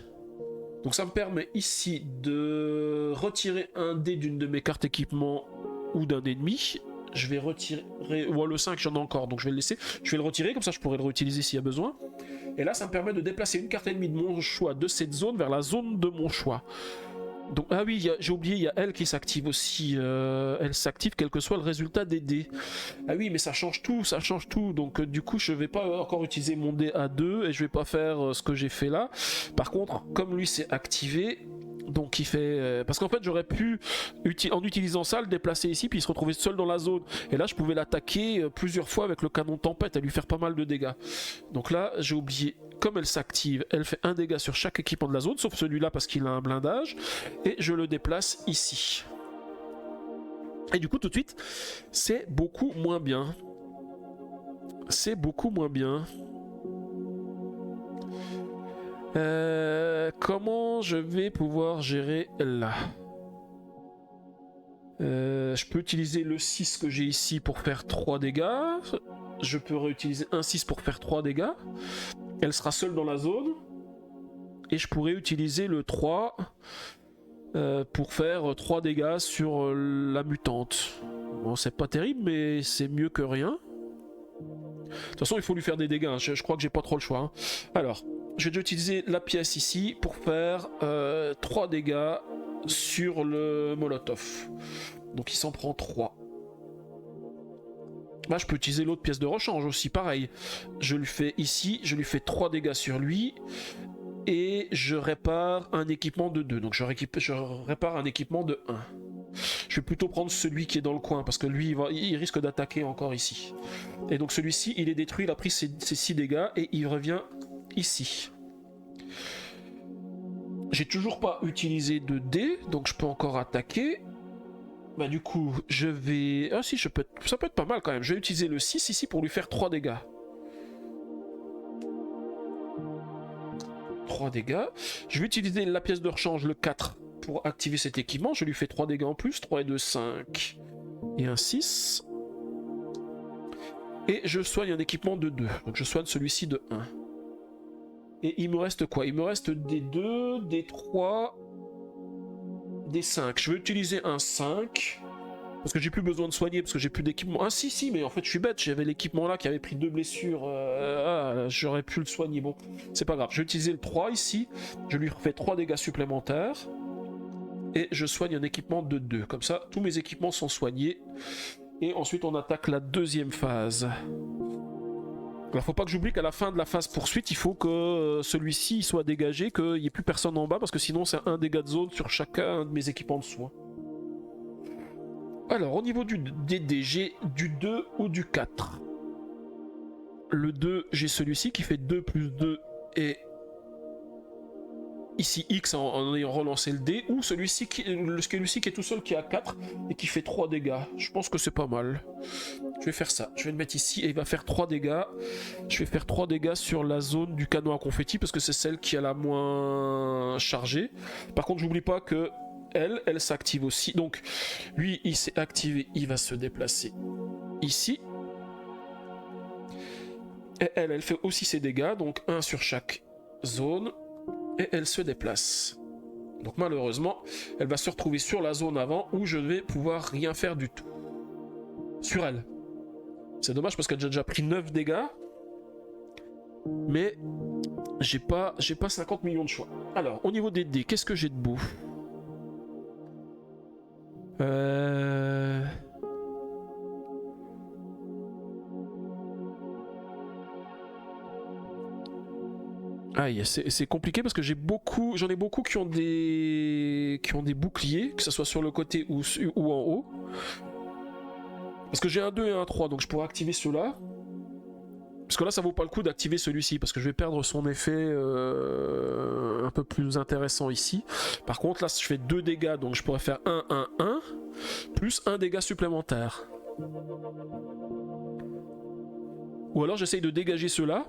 S1: Donc ça me permet ici de retirer un dé d'une de mes cartes équipement ou d'un ennemi. Je vais retirer... Ouais, le 5, j'en ai encore, donc je vais le laisser. Je vais le retirer, comme ça je pourrai le réutiliser s'il y a besoin. Et là, ça me permet de déplacer une carte ennemie de mon choix de cette zone vers la zone de mon choix. Donc, ah oui, j'ai oublié, il y a elle qui s'active aussi. Elle s'active quel que soit le résultat des dés. Ah oui, mais ça change tout, ça change tout. Donc du coup, je vais pas encore utiliser mon dé à 2 et je vais pas faire ce que j'ai fait là. Par contre, comme lui s'est activé, donc il fait... parce qu'en fait, j'aurais pu, en utilisant ça, le déplacer ici, puis il se retrouvait seul dans la zone. Et là, je pouvais l'attaquer plusieurs fois avec le canon de tempête et lui faire pas mal de dégâts. Donc là, j'ai oublié... Comme elle s'active, elle fait un dégât sur chaque équipement de la zone, sauf celui-là parce qu'il a un blindage, et je le déplace ici. Et du coup, tout de suite, c'est beaucoup moins bien. C'est beaucoup moins bien. Comment je vais pouvoir gérer là? Je peux utiliser le 6 que j'ai ici pour faire 3 dégâts. Je peux réutiliser un 6 pour faire 3 dégâts. Elle sera seule dans la zone. Et je pourrais utiliser le 3 pour faire 3 dégâts sur la mutante. Bon, c'est pas terrible, mais c'est mieux que rien. De toute façon, il faut lui faire des dégâts. Hein. Je crois que j'ai pas trop le choix. Hein. Alors, je vais déjà utiliser la pièce ici pour faire 3 dégâts sur le Molotov. Donc il s'en prend 3. Là, je peux utiliser l'autre pièce de rechange aussi, pareil. Je lui fais ici, je lui fais 3 dégâts sur lui. Et je répare un équipement de 2. Donc je répare un équipement de 1. Je vais plutôt prendre celui qui est dans le coin, parce que lui, il risque d'attaquer encore ici. Et donc celui-ci, il est détruit, il a pris ses 6 dégâts, et il revient ici. J'ai toujours pas utilisé de dés, donc je peux encore attaquer. Bah du coup, je vais... Ah si, ça peut être pas mal quand même. Je vais utiliser le 6 ici pour lui faire 3 dégâts. 3 dégâts. Je vais utiliser la pièce de rechange, le 4, pour activer cet équipement. Je lui fais 3 dégâts en plus. 3 et 2, 5. Et un 6. Et je soigne un équipement de 2. Donc je soigne celui-ci de 1. Et il me reste quoi? Il me reste des 2, des 3, des 5. Je vais utiliser un 5. Parce que j'ai plus besoin de soigner, parce que j'ai plus d'équipement. Ah si, mais en fait je suis bête, j'avais l'équipement là qui avait pris 2 blessures. J'aurais pu le soigner. Bon, c'est pas grave. Je vais utiliser le 3 ici. Je lui refais 3 dégâts supplémentaires. Et je soigne un équipement de 2. Comme ça, tous mes équipements sont soignés. Et ensuite on attaque la deuxième phase. Alors faut pas que j'oublie qu'à la fin de la phase poursuite, il faut que celui-ci soit dégagé, qu'il n'y ait plus personne en bas, parce que sinon c'est un dégât de zone sur chacun de mes équipements de soins. Alors, au niveau des dés, j'ai du 2 ou du 4. Le 2, j'ai celui-ci qui fait 2 plus 2 et ici X en ayant relancé le dé, ou celui-ci qui est tout seul qui a 4 et qui fait 3 dégâts. Je pense que c'est pas mal. Je vais faire ça. Je vais le mettre ici et il va faire 3 dégâts. Je vais faire 3 dégâts sur la zone du canon à confetti parce que c'est celle qui a la moins chargée. Par contre, j'oublie pas que elle s'active aussi. Donc, lui, il s'est activé, il va se déplacer ici. Et elle fait aussi ses dégâts, donc 1 sur chaque zone. Et elle se déplace. Donc malheureusement, elle va se retrouver sur la zone avant où je ne vais pouvoir rien faire du tout. Sur elle. C'est dommage parce qu'elle a déjà pris 9 dégâts. Mais j'ai pas 50 millions de choix. Alors, au niveau des dés, qu'est-ce que j'ai de beau? Aïe, c'est compliqué parce que j'en ai beaucoup qui ont des boucliers, que ce soit sur le côté ou en haut. Parce que j'ai un 2 et un 3, donc je pourrais activer ceux-là. Parce que là, ça vaut pas le coup d'activer celui-ci, parce que je vais perdre son effet un peu plus intéressant ici. Par contre, là, je fais 2 dégâts, donc je pourrais faire 1, 1, 1, plus 1 dégât supplémentaire. Ou alors j'essaye de dégager ceux-là.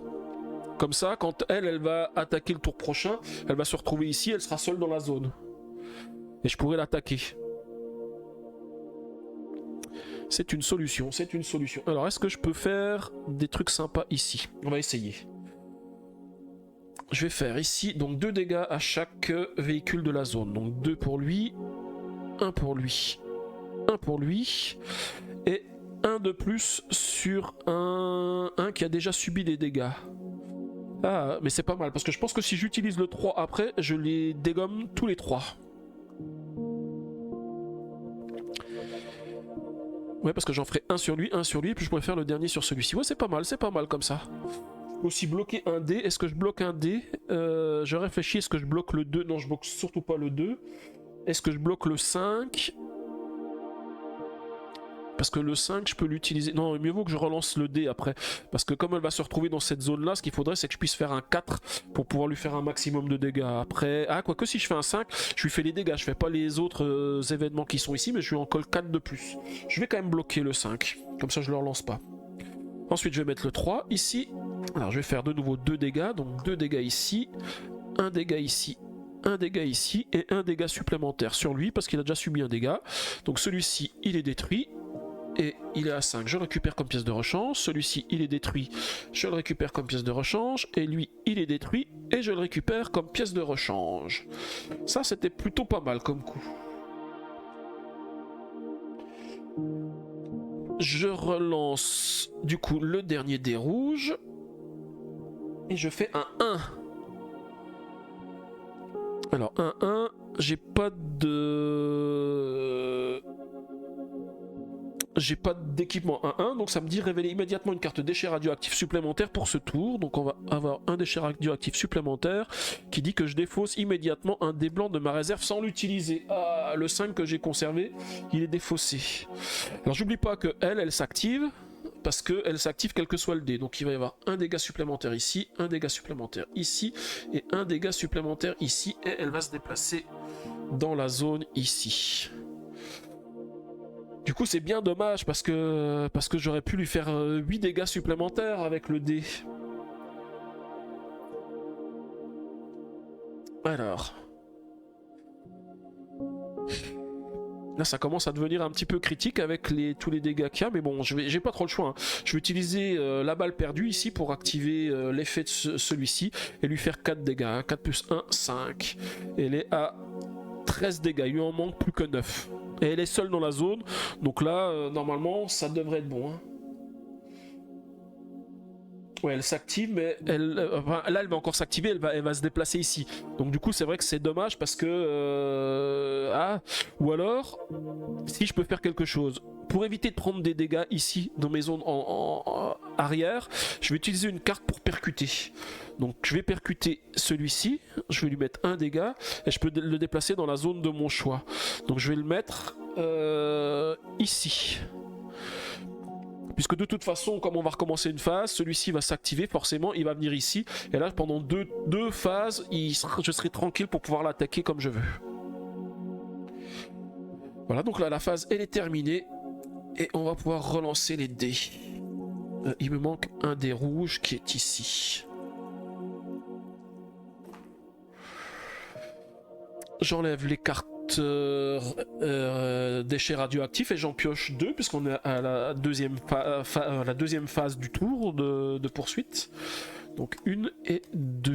S1: Comme ça, quand elle va attaquer le tour prochain, elle va se retrouver ici, elle sera seule dans la zone. Et je pourrais l'attaquer. C'est une solution, c'est une solution. Alors, est-ce que je peux faire des trucs sympas ici? On va essayer. Je vais faire ici, donc 2 dégâts à chaque véhicule de la zone. Donc 2 pour lui, 1 pour lui, 1 pour lui, et 1 de plus sur un qui a déjà subi des dégâts. Ah, mais c'est pas mal, parce que je pense que si j'utilise le 3 après, je les dégomme tous les 3. Ouais, parce que j'en ferai un sur lui, puis je pourrais faire le dernier sur celui-ci. Ouais, c'est pas mal comme ça. Je peux aussi bloquer un dé. Est-ce que je bloque un dé? Je réfléchis, est-ce que je bloque le 2? Non, je bloque surtout pas le 2. Est-ce que je bloque le 5? Parce que le 5, je peux l'utiliser. Non, mieux vaut que je relance le dé après. Parce que comme elle va se retrouver dans cette zone-là, ce qu'il faudrait, c'est que je puisse faire un 4 pour pouvoir lui faire un maximum de dégâts. Après, quoique si je fais un 5, je lui fais les dégâts. Je fais pas les autres événements qui sont ici, mais je lui en colle 4 de plus. Je vais quand même bloquer le 5. Comme ça, je le relance pas. Ensuite, je vais mettre le 3 ici. Alors, je vais faire de nouveau 2 dégâts. Donc 2 dégâts ici, 1 dégât ici, 1 dégât ici et 1 dégât supplémentaire sur lui parce qu'il a déjà subi un dégât. Donc celui-ci, il est détruit. Et il est à 5, je le récupère comme pièce de rechange. Celui-ci, il est détruit, je le récupère comme pièce de rechange. Et lui, il est détruit, et je le récupère comme pièce de rechange. Ça, c'était plutôt pas mal comme coup. Je relance, du coup, le dernier dé rouge. Et je fais un 1. Alors, 1, j'ai pas de... J'ai pas d'équipement 1-1, donc ça me dit révéler immédiatement une carte déchet radioactif supplémentaire pour ce tour. Donc on va avoir un déchet radioactif supplémentaire qui dit que je défausse immédiatement un dé blanc de ma réserve sans l'utiliser. Ah, le 5 que j'ai conservé, il est défaussé. Alors j'oublie pas que elle s'active, parce qu'elle s'active quel que soit le dé. Donc il va y avoir un dégât supplémentaire ici, un dégât supplémentaire ici, et un dégât supplémentaire ici, et elle va se déplacer dans la zone ici. Du coup c'est bien dommage parce que j'aurais pu lui faire 8 dégâts supplémentaires avec le dé. Alors. Là ça commence à devenir un petit peu critique avec tous les dégâts qu'il y a, mais bon j'ai pas trop le choix. Hein. Je vais utiliser la balle perdue ici pour activer l'effet de celui-ci et lui faire 4 dégâts. Hein. 4 plus 1, 5. Et elle est à 13 dégâts, il lui en manque plus que 9. Et elle est seule dans la zone, donc là, normalement, ça devrait être bon. Hein. Ouais, elle s'active, mais là, elle va encore s'activer, elle va se déplacer ici. Donc du coup, c'est vrai que c'est dommage parce que... ou alors, si je peux faire quelque chose, pour éviter de prendre des dégâts ici, dans mes zones en arrière, je vais utiliser une carte pour percuter. Donc je vais percuter celui-ci, je vais lui mettre un dégât, et je peux le déplacer dans la zone de mon choix. Donc je vais le mettre ici. Puisque de toute façon, comme on va recommencer une phase, celui-ci va s'activer, forcément, il va venir ici. Et là, pendant deux phases, je serai tranquille pour pouvoir l'attaquer comme je veux. Voilà, donc là, la phase, elle est terminée. Et on va pouvoir relancer les dés. Il me manque un dé rouge qui est ici. J'enlève les cartes déchets radioactifs et j'en pioche 2 puisqu'on est à la deuxième phase du tour de poursuite. Donc 1 et 2.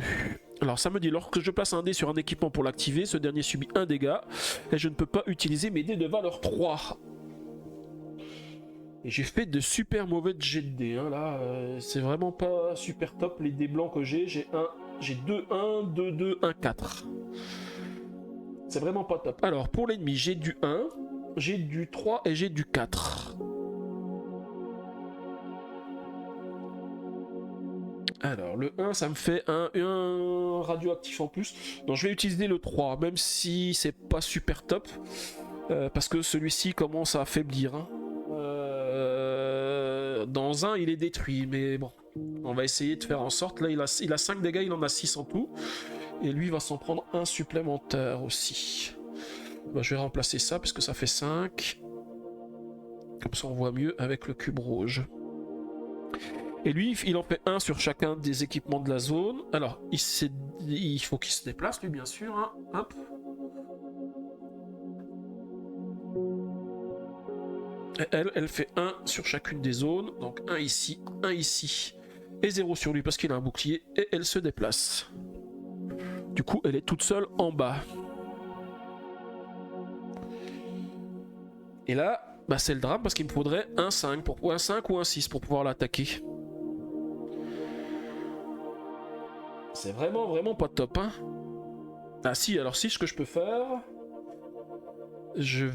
S1: Alors ça me dit, lorsque je place un dé sur un équipement pour l'activer, ce dernier subit un dégât et je ne peux pas utiliser mes dés de valeur 3. Et j'ai fait de super mauvais jets de dés. Hein, là, c'est vraiment pas super top les dés blancs que j'ai. J'ai 2, 1, 2, 2, 1, 4. C'est vraiment pas top. Alors, pour l'ennemi, j'ai du 1, j'ai du 3 et j'ai du 4. Alors, le 1, ça me fait un radioactif en plus. Donc, je vais utiliser le 3, même si c'est pas super top. Parce que celui-ci commence à affaiblir. Hein. Dans un, il est détruit, mais bon. On va essayer de faire en sorte. Là, il a 5 dégâts, il en a 6 en tout. Et lui va s'en prendre un supplémentaire aussi. Bah, je vais remplacer ça, parce que ça fait 5. Comme ça, on voit mieux avec le cube rouge. Et lui, il en fait un sur chacun des équipements de la zone. Alors, il faut qu'il se déplace, lui, bien sûr. Hein. Hop. Et elle fait 1 sur chacune des zones. Donc 1 ici, et 0 sur lui parce qu'il a un bouclier. Et elle se déplace. Du coup, elle est toute seule en bas. Et là, bah, c'est le drame parce qu'il me faudrait un 5, ou un 5 ou un 6 pour pouvoir l'attaquer. C'est vraiment pas top, hein. Ah si, alors si, ce que je peux faire... Je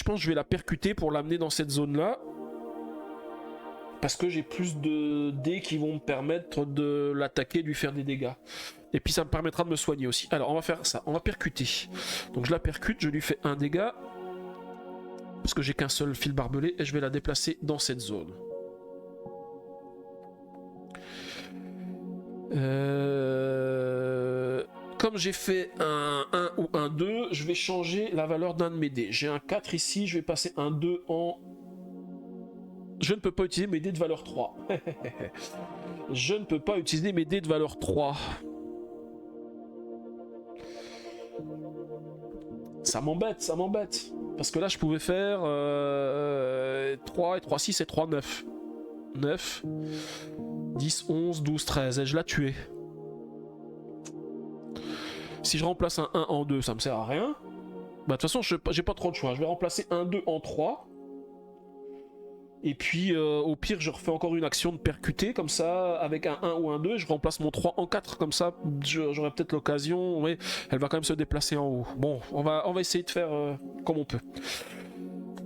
S1: pense que je vais la percuter pour l'amener dans cette zone-là. Parce que j'ai plus de dés qui vont me permettre de l'attaquer, de lui faire des dégâts. Et puis ça me permettra de me soigner aussi. Alors on va faire ça, on va percuter. Donc je la percute, je lui fais un dégât. Parce que j'ai qu'un seul fil barbelé et je vais la déplacer dans cette zone. Comme j'ai fait un 1 ou un 2, je vais changer la valeur d'un de mes dés. J'ai un 4 ici, je vais passer un 2 en... Je ne peux pas utiliser mes dés de valeur 3. Je ne peux pas utiliser mes dés de valeur 3. Ça m'embête. Parce que là, je pouvais faire 3 et 3, 6 et 3, 9. 9, 10, 11, 12, 13. Et je l'ai tué. Si je remplace un 1 en 2, ça me sert à rien. Bah, de toute façon, j'ai pas trop de choix. Je vais remplacer un 2 en 3. Et puis, au pire, je refais encore une action de percuter, comme ça, avec un 1 ou un 2, je remplace mon 3 en 4, comme ça, j'aurai peut-être l'occasion. Oui, elle va quand même se déplacer en haut. Bon, on va essayer de faire comme on peut.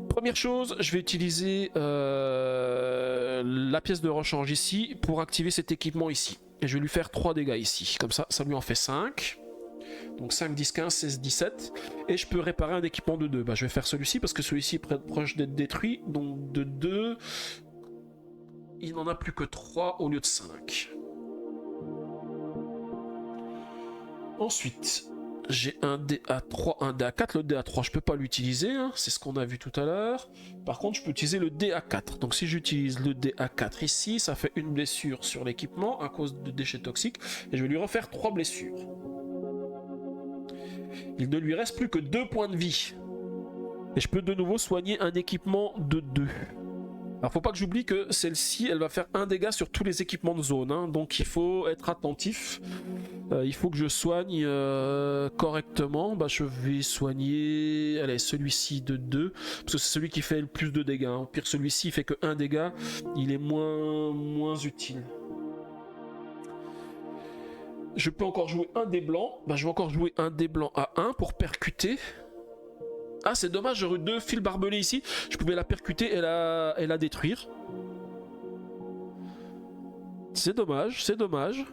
S1: Première chose, je vais utiliser la pièce de rechange ici pour activer cet équipement ici. Et je vais lui faire 3 dégâts ici. Comme ça, ça lui en fait 5. Donc 5, 10, 15, 16, 17. Et je peux réparer un équipement de 2. Bah, je vais faire celui-ci parce que celui-ci est proche d'être détruit. Donc de 2, il n'en a plus que 3 au lieu de 5. Ensuite, j'ai un dé à 3, un dé à 4. Le dé à 3, je ne peux pas l'utiliser. Hein. C'est ce qu'on a vu tout à l'heure. Par contre, je peux utiliser le dé à 4. Donc si j'utilise le dé à 4 ici, ça fait une blessure sur l'équipement à cause de déchets toxiques. Et je vais lui refaire 3 blessures. Il ne lui reste plus que 2 points de vie. Et je peux de nouveau soigner un équipement de 2. Alors faut pas que j'oublie que celle-ci, elle va faire un dégât sur tous les équipements de zone. Hein. Donc il faut être attentif. Il faut que je soigne correctement. Bah, je vais soigner celui-ci de 2. Parce que c'est celui qui fait le plus de dégâts. Hein. Au pire, celui-ci il fait que 1 dégât. Il est moins utile. Je peux encore jouer un dé blanc. Bah, je vais encore jouer un dé blanc à 1 pour percuter. Ah, c'est dommage, j'aurais 2 fils barbelés ici. Je pouvais la percuter et la détruire. C'est dommage, c'est dommage.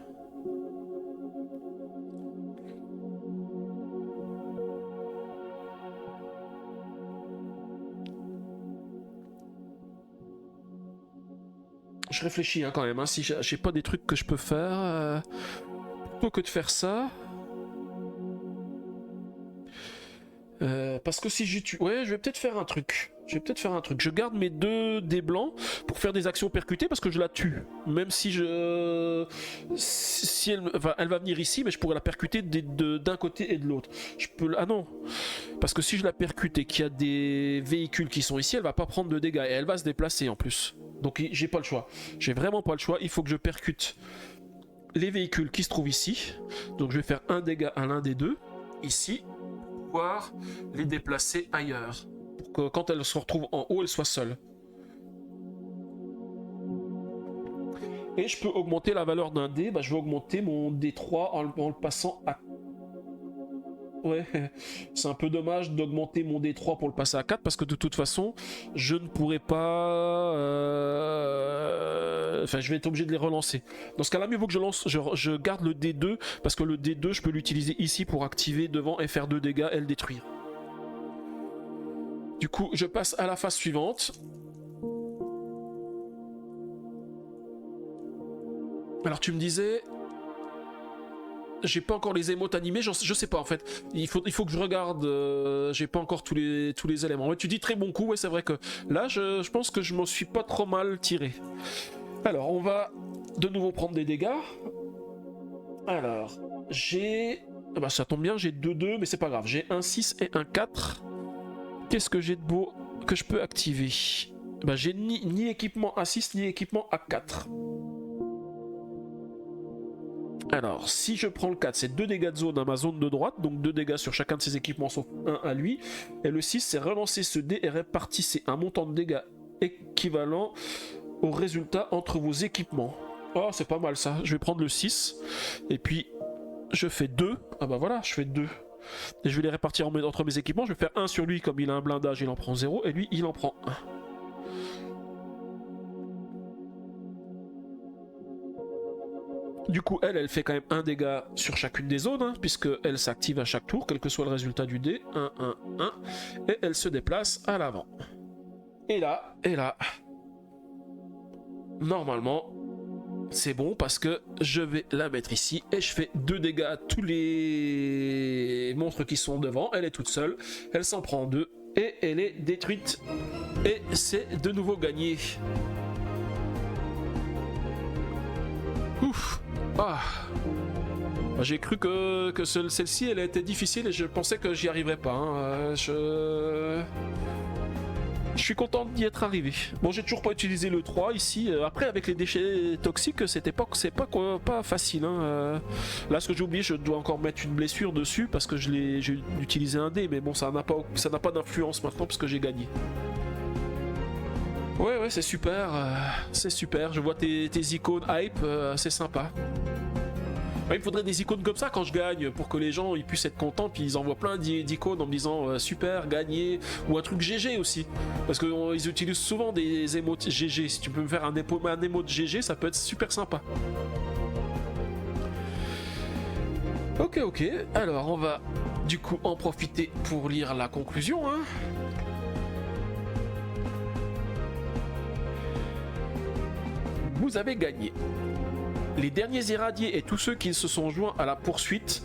S1: Je réfléchis hein, quand même, hein, si j'ai pas des trucs que je peux faire. Plutôt que de faire ça... parce que si j'ai tué... Ouais, je vais peut-être faire un truc. Je garde mes 2 dés blancs pour faire des actions percutées parce que je la tue. Même si si elle... Enfin, elle va venir ici, mais je pourrais la percuter d'un côté et de l'autre. Je peux... Ah non. Parce que si je la percute et qu'il y a des véhicules qui sont ici, elle va pas prendre de dégâts. Et elle va se déplacer en plus. Donc j'ai pas le choix. J'ai vraiment pas le choix. Il faut que je percute les véhicules qui se trouvent ici. Donc je vais faire un dégât à l'un des deux. Ici. Pouvoir les déplacer ailleurs pour que quand elle se retrouve en haut elle soit seule et je peux augmenter la valeur d'un dé. Bah, je vais augmenter mon D3 en le passant à... Ouais, c'est un peu dommage d'augmenter mon D3 pour le passer à 4 parce que de toute façon je ne pourrai pas enfin je vais être obligé de les relancer. Dans ce cas là mieux vaut que je garde le D2 parce que le D2 je peux l'utiliser ici pour activer devant et faire 2 dégâts et le détruire. Du coup je passe à la phase suivante. Alors tu me disais... J'ai pas encore les émotes animées, je sais pas en fait. Il faut que je regarde. J'ai pas encore tous les éléments. Ouais, tu dis très bon coup, ouais, c'est vrai que là, je pense que je m'en suis pas trop mal tiré. Alors, on va de nouveau prendre des dégâts. Alors, j'ai. Bah, ça tombe bien, j'ai 2-2, mais c'est pas grave. J'ai un 6 et un 4. Qu'est-ce que j'ai de beau que je peux activer? Bah, j'ai ni équipement A6 ni équipement A4. Alors, si je prends le 4, c'est 2 dégâts de zone à ma zone de droite, donc 2 dégâts sur chacun de ses équipements sauf 1 à lui. Et le 6, c'est relancer ce dé et répartissez un montant de dégâts équivalent au résultat entre vos équipements. Oh, c'est pas mal ça. Je vais prendre le 6, et puis je fais 2. Ah bah voilà, je fais 2. Et je vais les répartir entre mes équipements. Je vais faire 1 sur lui, comme il a un blindage, il en prend 0, et lui, il en prend 1. Du coup, elle fait quand même un dégât sur chacune des zones, hein, puisqu'elle s'active à chaque tour, quel que soit le résultat du dé. 1, 1, 1. Et elle se déplace à l'avant. Et là, normalement, c'est bon parce que je vais la mettre ici et je fais 2 dégâts à tous les monstres qui sont devant. Elle est toute seule, elle s'en prend 2 et elle est détruite. Et c'est de nouveau gagné. Ouf. Ah. J'ai cru que celle-ci elle était difficile et je pensais que j'y arriverais pas. Hein. Je suis content d'y être arrivé. Bon, j'ai toujours pas utilisé le 3 ici. Après, avec les déchets toxiques, c'est pas facile. Hein. Là, ce que j'ai oublié, je dois encore mettre une blessure dessus parce que j'ai utilisé un dé, mais bon, ça n'a pas d'influence maintenant parce que j'ai gagné. Ouais, c'est super. C'est super. Je vois tes icônes hype, c'est sympa. Il me faudrait des icônes comme ça quand je gagne pour que les gens ils puissent être contents, puis ils envoient plein d'icônes en me disant super, gagné, ou un truc GG aussi. Parce qu'ils utilisent souvent des émotes GG. Si tu peux me faire un émote GG, ça peut être super sympa. Ok. Alors on va du coup en profiter pour lire la conclusion. Hein. Vous avez gagné. Les derniers irradiés et tous ceux qui se sont joints à la poursuite.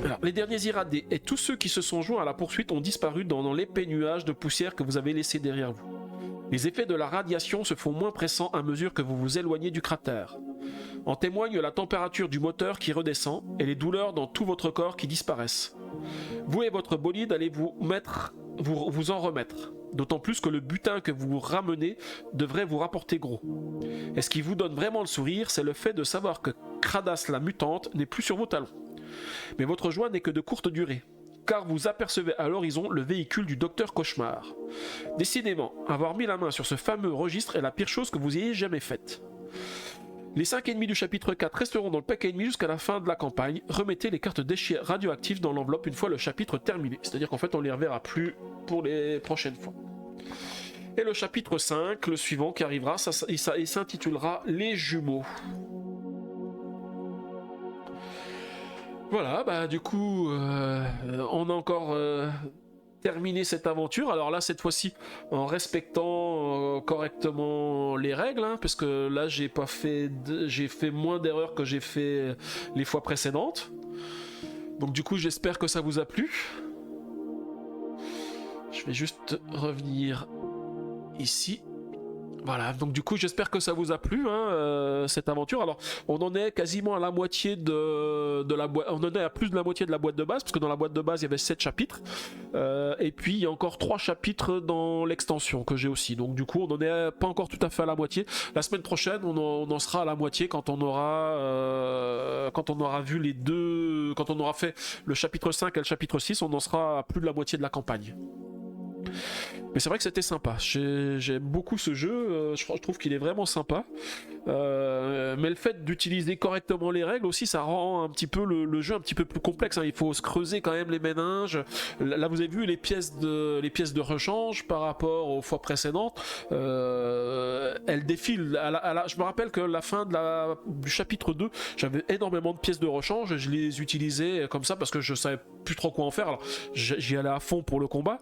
S1: Alors, les derniers irradiés et tous ceux qui se sont joints à la poursuite ont disparu dans l'épais nuage de poussière que vous avez laissé derrière vous. Les effets de la radiation se font moins pressants à mesure que vous vous éloignez du cratère. En témoigne la température du moteur qui redescend et les douleurs dans tout votre corps qui disparaissent. Vous et votre bolide allez vous en remettre. D'autant plus que le butin que vous ramenez devrait vous rapporter gros. Et ce qui vous donne vraiment le sourire, c'est le fait de savoir que Kradas la mutante n'est plus sur vos talons. Mais votre joie n'est que de courte durée, car vous apercevez à l'horizon le véhicule du docteur Cauchemar. Décidément, avoir mis la main sur ce fameux registre est la pire chose que vous ayez jamais faite. Les 5 ennemis du chapitre 4 resteront dans le pack ennemi jusqu'à la fin de la campagne. Remettez les cartes déchets radioactives dans l'enveloppe une fois le chapitre terminé. C'est-à-dire qu'en fait on les reverra plus pour les prochaines fois. Et le chapitre 5, le suivant qui arrivera, il s'intitulera Les Jumeaux. Voilà, bah du coup, on a encore terminé cette aventure. Alors là, cette fois-ci, en respectant correctement les règles, hein, parce que là, j'ai fait moins d'erreurs que j'ai fait les fois précédentes. Donc du coup, j'espère que ça vous a plu. Je vais juste revenir ici. Voilà, donc du coup j'espère que ça vous a plu cette aventure. Alors on en est quasiment à la moitié de la boîte, on en est à plus de la moitié de la boîte de base, parce que dans la boîte de base il y avait 7 chapitres, et puis il y a encore 3 chapitres dans l'extension que j'ai aussi, donc du coup on n'en est pas encore tout à fait à la moitié. La semaine prochaine on en sera à la moitié quand on aura vu les deux, quand on aura fait le chapitre 5 et le chapitre 6, on en sera à plus de la moitié de la campagne. Mais c'est vrai que c'était sympa, j'aime beaucoup ce jeu, je trouve qu'il est vraiment sympa, mais le fait d'utiliser correctement les règles aussi, ça rend un petit peu le jeu un petit peu plus complexe, hein. Il faut se creuser quand même les méninges. Là vous avez vu les pièces de rechange par rapport aux fois précédentes, elles défilent, je me rappelle que la fin du chapitre 2, j'avais énormément de pièces de rechange, je les utilisais comme ça parce que je savais plus trop quoi en faire, alors j'y allais à fond pour le combat.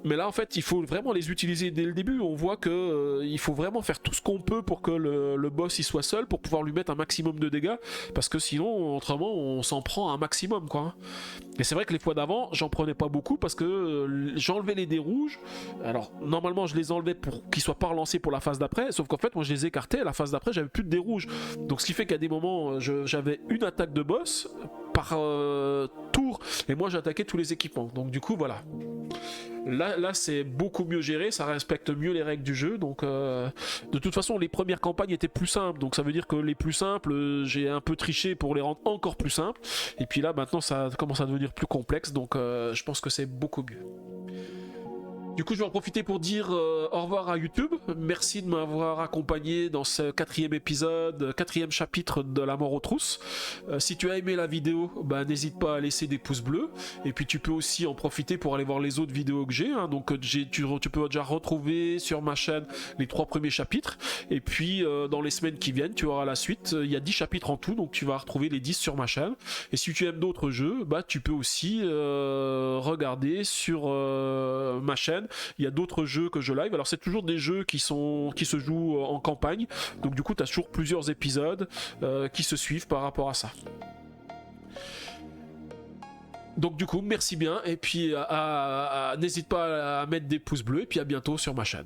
S1: Mais là, en fait, il faut vraiment les utiliser dès le début. On voit que il faut vraiment faire tout ce qu'on peut pour que le boss il soit seul, pour pouvoir lui mettre un maximum de dégâts, parce que sinon, autrement, on s'en prend un maximum, quoi. Et c'est vrai que les fois d'avant, j'en prenais pas beaucoup parce que j'enlevais les dés rouges. Alors, normalement, je les enlevais pour qu'ils soient pas relancés pour la phase d'après, sauf qu'en fait, moi, je les écartais. À la phase d'après, j'avais plus de dés rouges. Donc, ce qui fait qu'à des moments, j'avais une attaque de boss par tour, et moi, j'attaquais tous les équipements. Donc, du coup, voilà. Là c'est beaucoup mieux géré, ça respecte mieux les règles du jeu, donc de toute façon les premières campagnes étaient plus simples, donc ça veut dire que les plus simples, j'ai un peu triché pour les rendre encore plus simples, et puis là maintenant ça commence à devenir plus complexe, donc je pense que c'est beaucoup mieux. Du coup, je vais en profiter pour dire au revoir à YouTube. Merci de m'avoir accompagné dans ce 4e épisode, 4e chapitre de La Mort aux Trousses. Si tu as aimé la vidéo, bah, n'hésite pas à laisser des pouces bleus. Et puis, tu peux aussi en profiter pour aller voir les autres vidéos que j'ai. Hein. Donc, tu peux déjà retrouver sur ma chaîne les 3 premiers chapitres. Et puis, dans les semaines qui viennent, tu auras la suite. Il y a 10 chapitres en tout, donc tu vas retrouver les 10 sur ma chaîne. Et si tu aimes d'autres jeux, bah, tu peux aussi regarder sur ma chaîne. Il y a d'autres jeux que je live, alors c'est toujours des jeux qui se jouent en campagne, donc du coup tu as toujours plusieurs épisodes qui se suivent par rapport à ça. Donc du coup merci bien, et puis n'hésite pas à mettre des pouces bleus, et puis à bientôt sur ma chaîne.